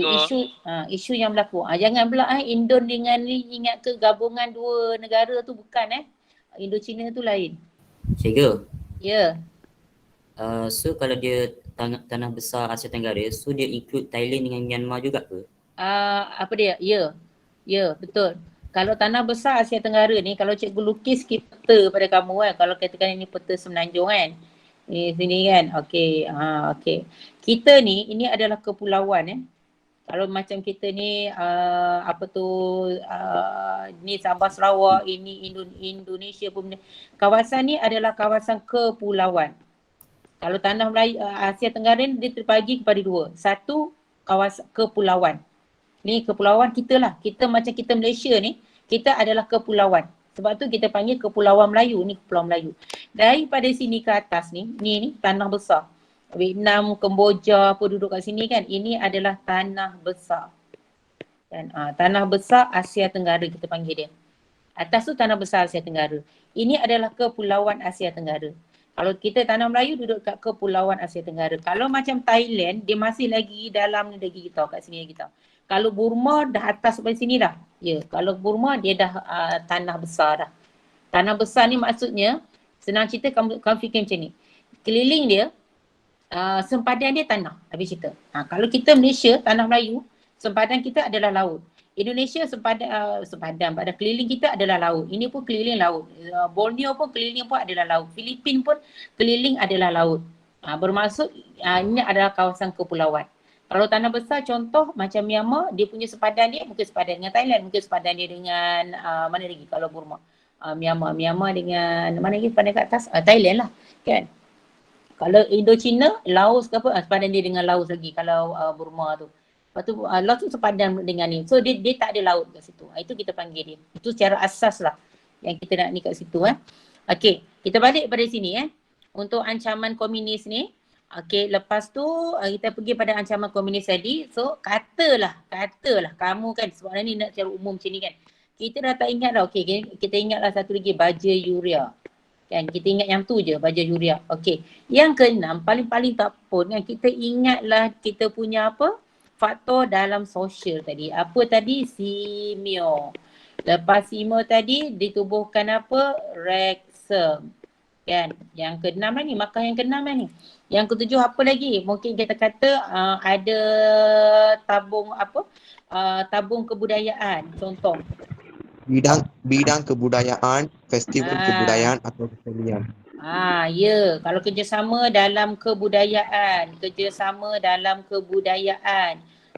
isu yang berlaku, jangan pula Indon dengan ni ingat ke gabungan dua negara tu, bukan Indochina tu lain. Cikgu. Ya. So kalau dia tanah besar Asia Tenggara, so dia include Thailand dengan Myanmar juga ke? Apa dia? Ya, betul. Kalau tanah besar Asia Tenggara ni, kalau cikgu lukis peta pada kamu kan, kalau katakan ini peta Semenanjung kan, sini kan, okey. Kita ni, ini adalah kepulauan. Kalau macam kita ni ni Sabah Sarawak, ini Indonesia pun, kawasan ni adalah kawasan kepulauan. Kalau tanah Melayu Asia Tenggara ni dia terbagi kepada dua. Satu, kawasan kepulauan. Ni kepulauan kita lah. Kita macam kita Malaysia ni, kita adalah kepulauan. Sebab tu kita panggil Kepulauan Melayu. Ni Kepulauan Melayu. Daripada sini ke atas ni tanah besar. Vietnam, Kemboja apa duduk kat sini kan. Ini adalah tanah besar. Kan? Tanah besar Asia Tenggara kita panggil dia. Atas tu tanah besar Asia Tenggara. Ini adalah Kepulauan Asia Tenggara. Kalau kita tanah Melayu duduk kat Kepulauan Asia Tenggara. Kalau macam Thailand, dia masih lagi dalam ni lagi kita kat sini lagi kita. Kalau Burma dah atas sampai sini dah. Ya, kalau Burma dia dah tanah besar dah. Tanah besar ni maksudnya, senang cerita kamu fikir macam ni. Keliling dia, sempadan dia tanah, habis cerita. Kalau kita Malaysia, tanah Melayu, sempadan kita adalah laut. Indonesia sempadan pada keliling kita adalah laut. Ini pun keliling laut. Borneo pun keliling pun adalah laut. Filipin pun keliling adalah laut. Bermaksud ini adalah kawasan kepulauan. Kalau tanah besar contoh macam Myanmar, dia punya sempadan dia mungkin sempadan dengan Thailand, mungkin sempadan dia dengan mana lagi kalau Burma. Myanmar dengan mana lagi sempadan kat atas? Thailand lah kan. Kalau Indochina, Laos ke apa, sepadan dia dengan Laos lagi kalau Burma tu. Lepas tu Laos tu sepadan dengan ni. So dia tak ada laut kat situ. Itu kita panggil dia. Itu secara asas lah yang kita nak ni kat situ. Okey, kita balik pada sini untuk ancaman komunis ni. Okey, lepas tu kita pergi pada ancaman komunis tadi. So katalah kamu kan, sebab ni nak secara umum macam ni kan. Kita dah tak ingat dah. Okey, kita ingatlah satu lagi, baja urea. Kan, kita ingat yang tu je, baja urea. Okey. Yang keenam, paling-paling tak pun kan, kita ingatlah kita punya apa? Faktor dalam sosial tadi. Apa tadi? Simeo. Lepas simeo tadi ditubuhkan apa? Rexem. Kan? Yang keenam lah ni, maka yang keenam lah ni. Yang ketujuh apa lagi? Mungkin kita kata ada tabung apa? Tabung kebudayaan contoh. Bidang kebudayaan, festival kebudayaan atau kesenian. Ya, kalau kerjasama dalam kebudayaan,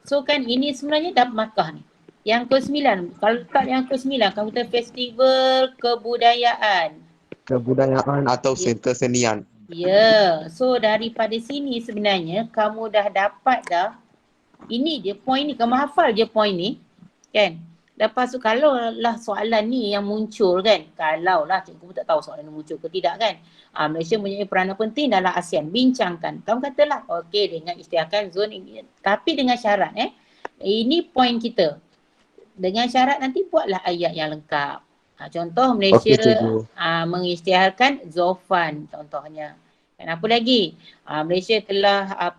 So kan ini sebenarnya dah markah ni. Yang ke-9, kalau tak yang ke-9, kamu kata festival kebudayaan. Kebudayaan atau kesenian. Ya, so daripada sini sebenarnya kamu dah dapat dah. Ini je point ni, kamu hafal je point ni. Kan? Lepas tu kalau lah soalan ni yang muncul kan, kalau lah cikgu pun tak tahu soalan ni muncul ke tidak kan. Malaysia mempunyai peranan penting dalam ASEAN, bincangkan. Kamu katalah okey dengan isytiharkan zon ini, tapi dengan syarat ini point kita. Dengan syarat nanti buatlah ayat yang lengkap. Contoh Malaysia mengisytiharkan Zofan contohnya. Dan apa lagi? Malaysia telah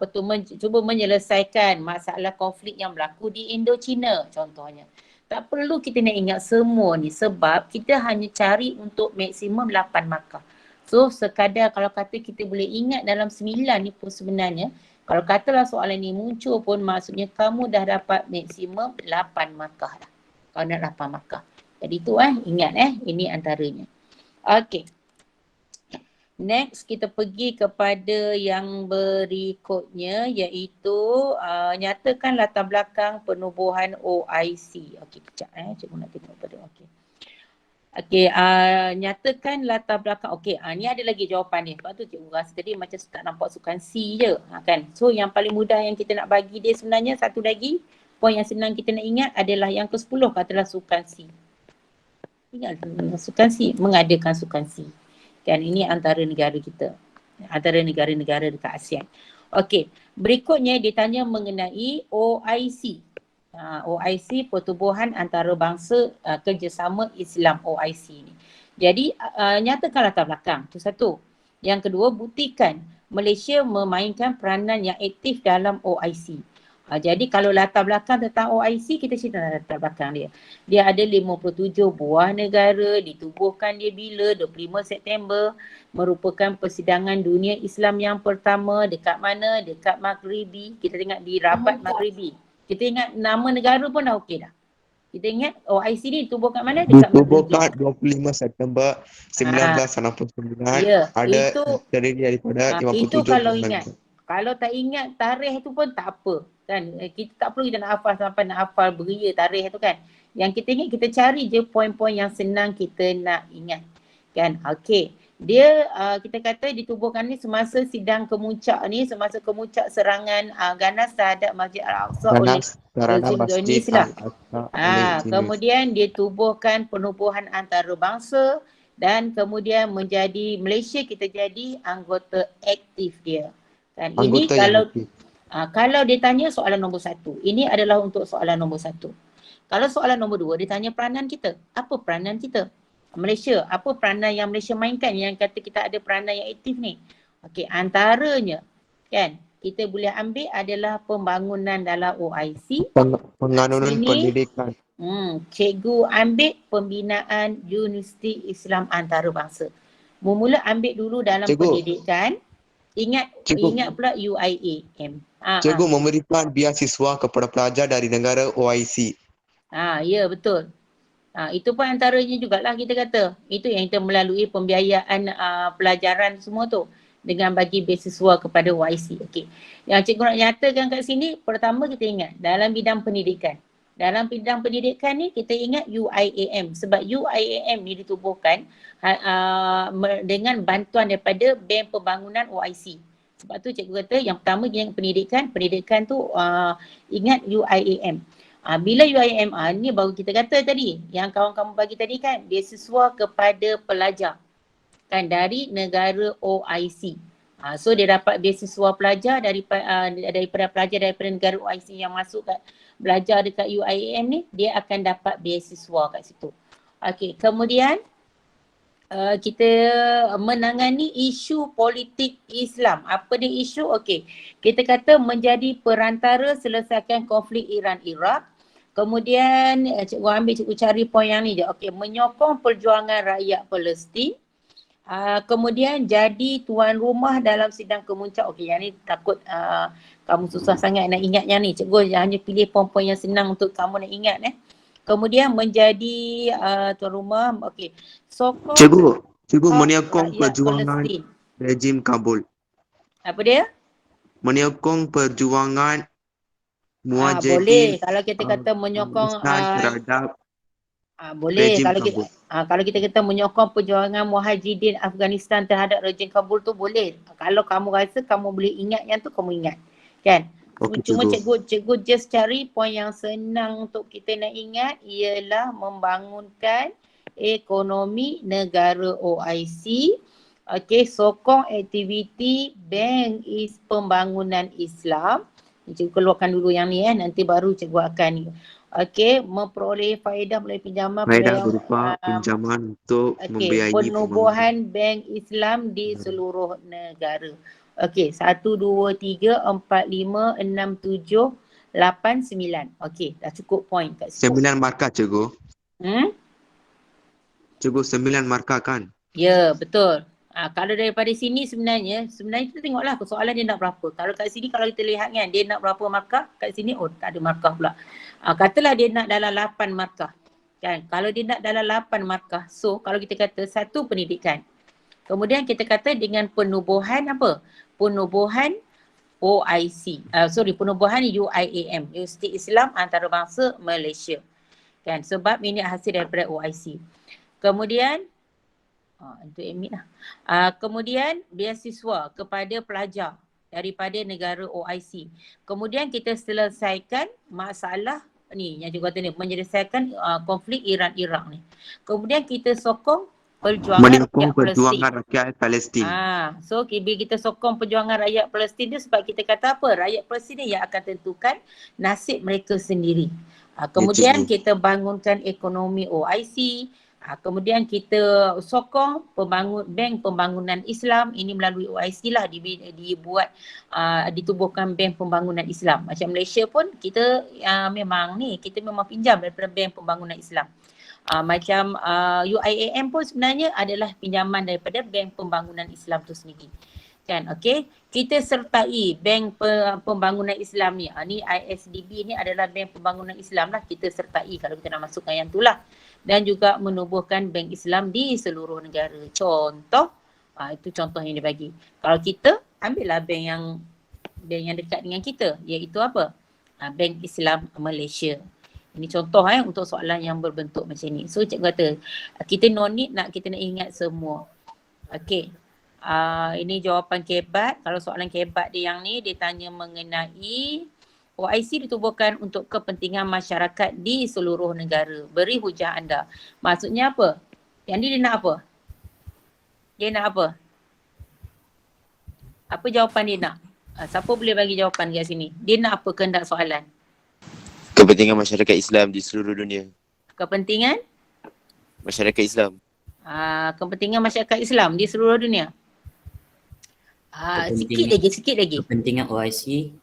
cuba menyelesaikan masalah konflik yang berlaku di Indochina contohnya. Tak perlu kita nak ingat semua ni sebab kita hanya cari untuk maksimum 8 markah. So sekadar kalau kata kita boleh ingat dalam 9 ni pun sebenarnya, kalau katalah soalan ni muncul pun maksudnya kamu dah dapat maksimum 8 markah dah. Kalau nak 8 markah. Jadi tu ingat ini antaranya. Okey. Next kita pergi kepada yang berikutnya iaitu nyatakan latar belakang penubuhan OIC. Okey kejap cikgu nak tengok pada okey. Nyatakan latar belakang. Okey, ni ada lagi jawapan ni. Sebab tu cikgu rasa tadi macam tak nampak sukan C je kan. So yang paling mudah yang kita nak bagi dia sebenarnya satu lagi poin yang senang kita nak ingat adalah yang ke-10 katalah sukan C. Ingat sukan C, mengadakan sukan C. Kan ini antara negara kita. Antara negara-negara dekat ASEAN. Okey, berikutnya dia tanya mengenai OIC. OIC Pertubuhan Antarabangsa Kerjasama Islam OIC ni. Jadi nyatakan latar belakang. Itu satu. Yang kedua, buktikan Malaysia memainkan peranan yang aktif dalam OIC. Jadi kalau latar belakang tentang OIC, kita cerita latar belakang dia. Dia ada 57 buah negara, ditubuhkan dia bila 25 September, merupakan persidangan dunia Islam yang pertama dekat mana? Dekat Maghribi. Kita tengok di Rabat Maghribi. Kita ingat nama negara pun dah okey dah. Kita ingat OIC ni ditubuh kat mana? Dekat Maghribi. Ditubuhkan 25 September 1969. Ya, Ada itu terdiri daripada itu 57 kalau buah ingat. negara. Kalau tak ingat tarikh tu pun tak apa kan. Kita tak perlu kita nak hafal sampai nak hafal beria tarikh tu kan. Yang kita ingat, kita cari je poin-poin yang senang kita nak ingat kan. Okey. Dia kita kata ditubuhkan ni semasa sidang kemuncak ni, semasa kemuncak serangan ganas terhadap Masjid Al-Aqsa oleh Kerana rezim Masjid Zionis lah. Al-Aqsa oleh Zionis. Kemudian dia tubuhkan penubuhan antarabangsa dan kemudian menjadi Malaysia, kita jadi anggota aktif dia. Kan ini Anggota yang aktif. kalau dia tanya soalan nombor 1, ini adalah untuk soalan nombor 1. Kalau soalan nombor 2, dia tanya peranan kita. Apa peranan kita? Malaysia, apa peranan yang Malaysia mainkan yang kata kita ada peranan yang aktif ni? Okey, antaranya kan kita boleh ambil adalah pembangunan dalam OIC. Penganunan Sini, pendidikan. Cikgu ambil pembinaan Universiti Islam Antarabangsa. Mula ambil dulu dalam Cikgu. pendidikan. Ingat pula UIAM. Cikgu memberikan beasiswa kepada pelajar dari negara OIC. Ya betul. Itu pun antaranya jugalah kita kata. Itu yang kita melalui pembiayaan pelajaran semua tu. Dengan bagi beasiswa kepada OIC. Okey. Yang cikgu nak nyatakan kat sini, pertama kita ingat dalam bidang pendidikan. Dalam bidang pendidikan ni kita ingat UIAM. Sebab UIAM ni ditubuhkan dengan bantuan daripada Bank Pembangunan OIC. Sebab tu cikgu kata yang pertama ingat pendidikan tu ingat UIAM. Bila UIAM ni baru kita kata tadi, yang kawan-kawan bagi tadi kan, beasiswa kepada pelajar kan dari negara OIC. So dia dapat beasiswa pelajar daripada pelajar daripada negara OIC yang masuk kat belajar dekat UIAM ni, dia akan dapat beasiswa kat situ. Okey, kemudian kita menangani isu politik Islam. Apa dia isu? Okey, kita kata menjadi perantara selesaikan konflik Iran-Iraq. Kemudian cikgu cari poin yang ni je. Okey, menyokong perjuangan rakyat Palestin. Kemudian jadi tuan rumah dalam sidang kemuncak. Okey, yang ni takut kamu susah sangat nak ingat yang ni. Cikgu hanya pilih poin-poin yang senang untuk kamu nak ingat Kemudian menjadi tuan rumah. Okey. Sokong Cikgu menyokong perjuangan Palestin. rejim Kabul. Apa dia? Menyokong perjuangan Boleh Mujahidin kalau kita kata menyokong terhadap boleh rejim kalau Kabul. kalau kita kata menyokong perjuangan Mujahidin Afghanistan terhadap rejim Kabul tu boleh. Kalau kamu rasa kamu boleh ingat yang tu, kamu ingat. Kan? Okey, Cuma cikgu. cikgu just cari poin yang senang untuk kita nak ingat ialah membangunkan ekonomi negara OIC. Okey, sokong aktiviti Bank Pembangunan Islam. Cikgu keluarkan dulu yang ni nanti baru cikgu akan ni. Okey, memperoleh faedah melalui pinjaman Faedah berupa pinjaman untuk membiayai penubuhan Bank Islam di seluruh negara. Okey, 1, 2, 3, 4, 5, 6, 7, 8, 9. Okey, dah cukup poin kat situ. 9 markah, cikgu. Cikgu 9 markah kan? Ya, betul. Kalau daripada sini sebenarnya kita tengoklah soalan dia nak berapa. Kalau kat sini kalau kita lihat kan, dia nak berapa markah, kat sini tak ada markah pula. Katalah dia nak dalam 8 markah. Kan? Kalau dia nak dalam 8 markah, so kalau kita kata 1 pendidikan. Kemudian kita kata dengan penubuhan apa? Penubuhan OIC. Penubuhan UIAM, Universiti Islam Antarabangsa Malaysia. Kan? Sebab ini hasil daripada OIC. Kemudian untuk admit lah. Kemudian beasiswa kepada pelajar daripada negara OIC. Kemudian kita selesaikan masalah ni yang cikgu kata ni, menyelesaikan konflik Iran-Iraq ni. Kemudian kita sokong perjuangan rakyat Palestin. So bila kita sokong perjuangan rakyat Palestin tu, sebab kita kata apa? Rakyat Palestin ni yang akan tentukan nasib mereka sendiri. Kemudian kita bangunkan ekonomi OIC. Kemudian kita sokong Bank Pembangunan Islam, ini melalui OIC lah ditubuhkan Bank Pembangunan Islam. Macam Malaysia pun kita kita memang pinjam daripada Bank Pembangunan Islam. Macam UIAM pun sebenarnya adalah pinjaman daripada Bank Pembangunan Islam tu sendiri. Kan, okey. Kita sertai Bank Pembangunan Islam ni. Ni ISDB ni adalah Bank Pembangunan Islam lah, kita sertai kalau kita nak masukkan yang tu lah. Dan juga menubuhkan bank Islam di seluruh negara. Contoh, itu contoh yang dia bagi. Kalau kita ambillah bank yang dekat dengan kita, iaitu apa? Bank Islam Malaysia. Ini contoh untuk soalan yang berbentuk macam ni. So cikgu kata, kita no need kita nak ingat semua. Okey. Ini jawapan kebat. Kalau soalan kebat dia yang ni, dia tanya mengenai OIC ditubuhkan untuk kepentingan masyarakat di seluruh negara. Beri hujah anda. Maksudnya apa? Yang ni dia nak apa? Dia nak apa? Apa jawapan dia nak? Siapa boleh bagi jawapan kat sini? Dia nak apa kehendak soalan? Kepentingan masyarakat Islam di seluruh dunia. Kepentingan? Masyarakat Islam. Kepentingan masyarakat Islam di seluruh dunia. Sikit lagi. Kepentingan OIC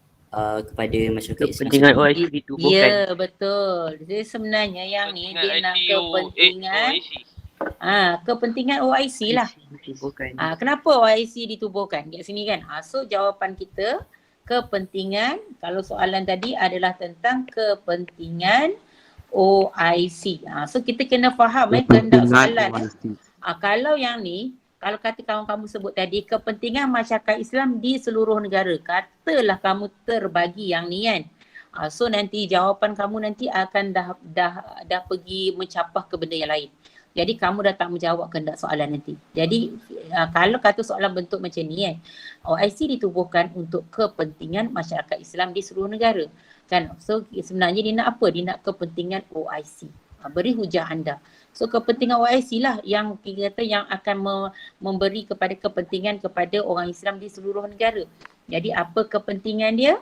kepada masyarakat Islam. Kepentingan OIC ditubuhkan. Ya, betul. Jadi sebenarnya yang ni dia nak kepentingan OIC lah. Kenapa OIC ditubuhkan kat sini kan? So jawapan kita kepentingan, kalau soalan tadi adalah tentang kepentingan OIC. So kita kena faham kehendak soalan. Kalau yang ni, kalau kata kamu sebut tadi kepentingan masyarakat Islam di seluruh negara, katalah kamu terbagi yang ni kan. So nanti jawapan kamu nanti akan dah pergi mencapah ke benda yang lain. Jadi kamu dah tak menjawab kehendak soalan nanti. Jadi kalau kata soalan bentuk macam ni kan, OIC ditubuhkan untuk kepentingan masyarakat Islam di seluruh negara. Kan? So sebenarnya dia nak apa? Dia nak kepentingan OIC. Beri hujah anda. So kepentingan OIC lah yang kita kata yang akan memberi kepentingan kepada orang Islam di seluruh negara. Jadi apa kepentingan dia?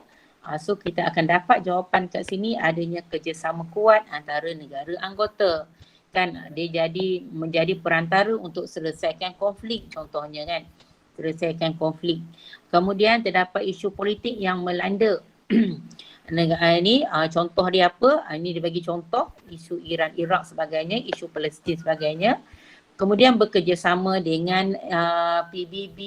So kita akan dapat jawapan kat sini adanya kerjasama kuat antara negara anggota. Kan dia menjadi perantara untuk selesaikan konflik contohnya kan. Selesaikan konflik. Kemudian terdapat isu politik yang melanda negara ni, contoh dia apa? Ini dia bagi contoh isu Iran, Iraq sebagainya, isu Palestin sebagainya. Kemudian bekerjasama dengan PBB,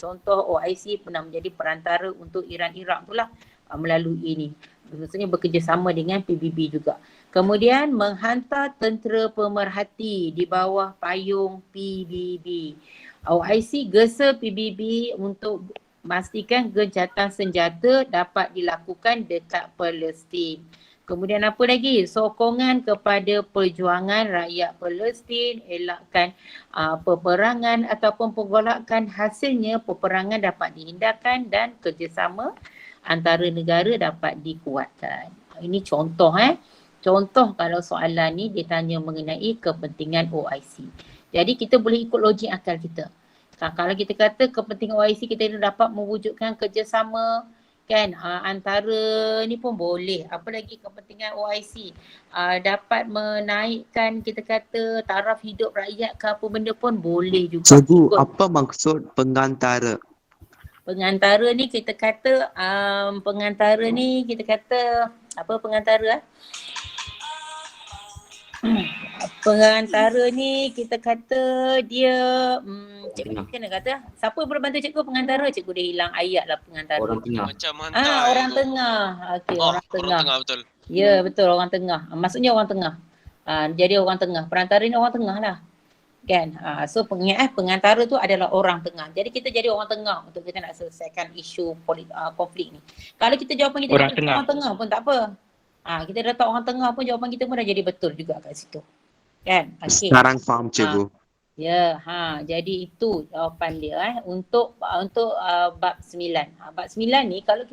contoh OIC pernah menjadi perantara untuk Iran, Iraq tu lah melalui ini. Maksudnya bekerjasama dengan PBB juga. Kemudian menghantar tentera pemerhati di bawah payung PBB. OIC gesa PBB untuk memastikan gencatan senjata dapat dilakukan dekat Palestin. Kemudian apa lagi? Sokongan kepada perjuangan rakyat Palestin, elakkan peperangan ataupun penggolakan, hasilnya peperangan dapat dihindarkan dan kerjasama antara negara dapat dikuatkan. Ini contoh Contoh kalau soalan ni dia tanya mengenai kepentingan OIC. Jadi kita boleh ikut logik akal kita. Kalau kita kata kepentingan OIC kita dapat mewujudkan kerjasama kan antara ni pun boleh. Apa lagi kepentingan OIC dapat menaikkan kita kata taraf hidup rakyat ke apa benda pun boleh juga. Cikgu, apa maksud pengantara? Pengantara ni kita kata apa pengantara Pengantara ni kita kata dia cikgu kena kata siapa boleh bantu cikgu pengantara? Cikgu dia hilang ayat lah pengantara. Orang tengah. Macam hantar. Orang tengah. Okey, orang tengah. Orang tengah betul. Ya, betul orang tengah. Maksudnya orang tengah. Jadi orang tengah. Perantara ni orang tengah lah. Kan? So pengantara tu adalah orang tengah. Jadi kita jadi orang tengah untuk kita nak selesaikan isu konflik ni. Kalau kita jawapan kita orang tengah pun tak apa. Kita dah tahu orang tengah pun jawapan kita pun dah jadi betul juga kat situ. Kan? Okay. Sekarang faham cikgu. Jadi itu jawapan dia untuk bab 9. Bab 9 ni kalau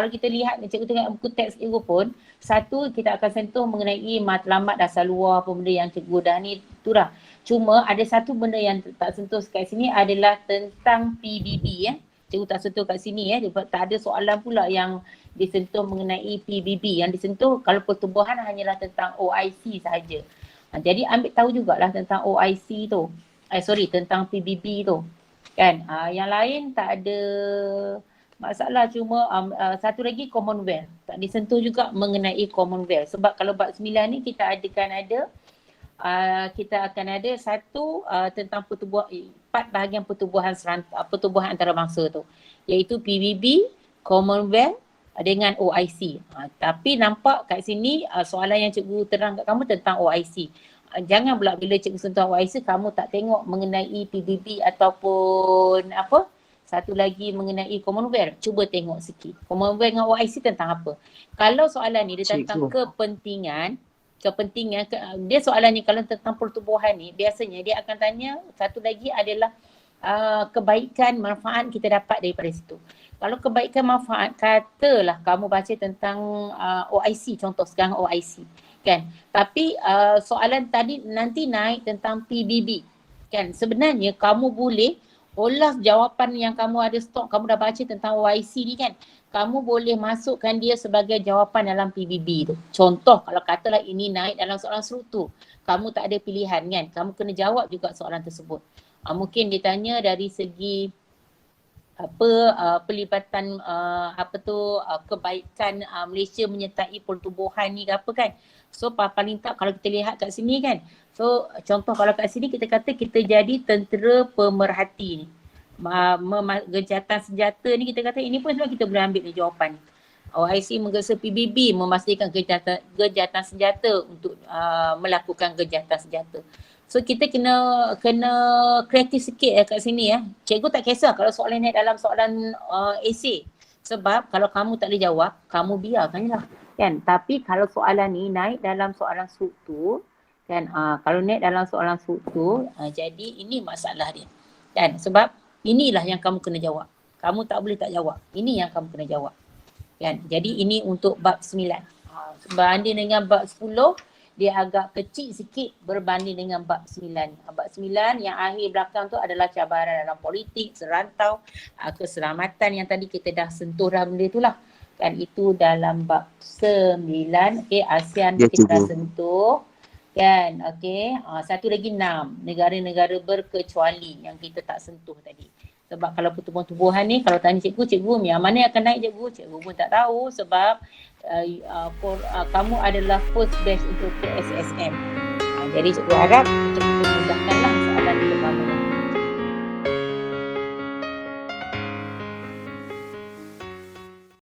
kita lihat cikgu tengok buku teks cikgu pun, satu kita akan sentuh mengenai matlamat dasar luar apa benda yang cikgu dah ni tu dah. Cuma ada satu benda yang tak sentuh kat sini adalah tentang PBB Cikgu tak sentuh kat sini tak ada soalan pula yang disentuh mengenai PBB. Yang disentuh kalau pertubuhan hanyalah tentang OIC sahaja. Jadi ambil tahu jugalah tentang OIC tu. Tentang PBB tu. Kan? Yang lain tak ada masalah, cuma satu lagi Commonwealth. Tak disentuh juga mengenai Commonwealth. Sebab kalau bab 9 ni kita akan ada satu tentang empat bahagian pertubuhan antarabangsa tu, iaitu PBB, Commonwealth dengan OIC. Tapi nampak kat sini soalan yang cikgu terang kat kamu tentang OIC. Jangan pula bila cikgu sentuh OIC kamu tak tengok mengenai PBB ataupun satu lagi mengenai Commonwealth. Cuba tengok sikit. Commonwealth dengan OIC tentang apa? Kalau soalan ni dia tentang kepentingan, dia soalan ni kalau tentang pertubuhan ni biasanya dia akan tanya satu lagi adalah kebaikan manfaat kita dapat daripada situ. Kalau kebaikan manfaat, katalah kamu baca tentang OIC, contoh sekarang OIC kan. Tapi soalan tadi nanti naik tentang PBB kan. Sebenarnya kamu boleh olah jawapan yang kamu ada stok, kamu dah baca tentang OIC ni kan, kamu boleh masukkan dia sebagai jawapan dalam PBB tu. Contoh kalau katalah ini naik dalam soalan struktur, kamu tak ada pilihan kan, kamu kena jawab juga soalan tersebut. Mungkin ditanya dari segi pelibatan kebaikan Malaysia menyertai pertubuhan ni ke apa kan. So paling tak kalau kita lihat kat sini kan, so contoh kalau kat sini kita kata kita jadi tentera pemerhati ni, gejatan senjata ni, kita kata ini pun sebab kita boleh ambil ni jawapan. OIC menggesa PBB memastikan kejahatan senjata untuk melakukan kejahatan senjata. So kita kena kreatif sikit kat sini ya. Cikgu tak kisah kalau soalan ni dalam soalan esei. Sebab kalau kamu tak boleh jawab, kamu biarkan je lah. Kan? Tapi kalau soalan ni naik dalam soalan struktur kan, kalau naik dalam soalan struktur, jadi ini masalah dia. Kan? Sebab inilah yang kamu kena jawab. Kamu tak boleh tak jawab. Ini yang kamu kena jawab. Kan? Jadi ini untuk bab 9. Berbanding dengan bab 10, dia agak kecil sikit berbanding dengan bab 9. Bab 9 yang akhir belakang tu adalah cabaran dalam politik, serantau, keselamatan yang tadi kita dah sentuh dah benda tu lah. Kan itu dalam bab 9. Okay, ASEAN kita dah sentuh. Kan, okay. Satu lagi 6, negara-negara berkecuali yang kita tak sentuh tadi. Sebab kalau pertubuhan-tubuhan ni, kalau tanya cikgu yang mana yang akan naik cikgu? Cikgu pun tak tahu sebab kamu adalah first batch untuk PSSM. Jadi cikgu harap cikgu mudahkanlah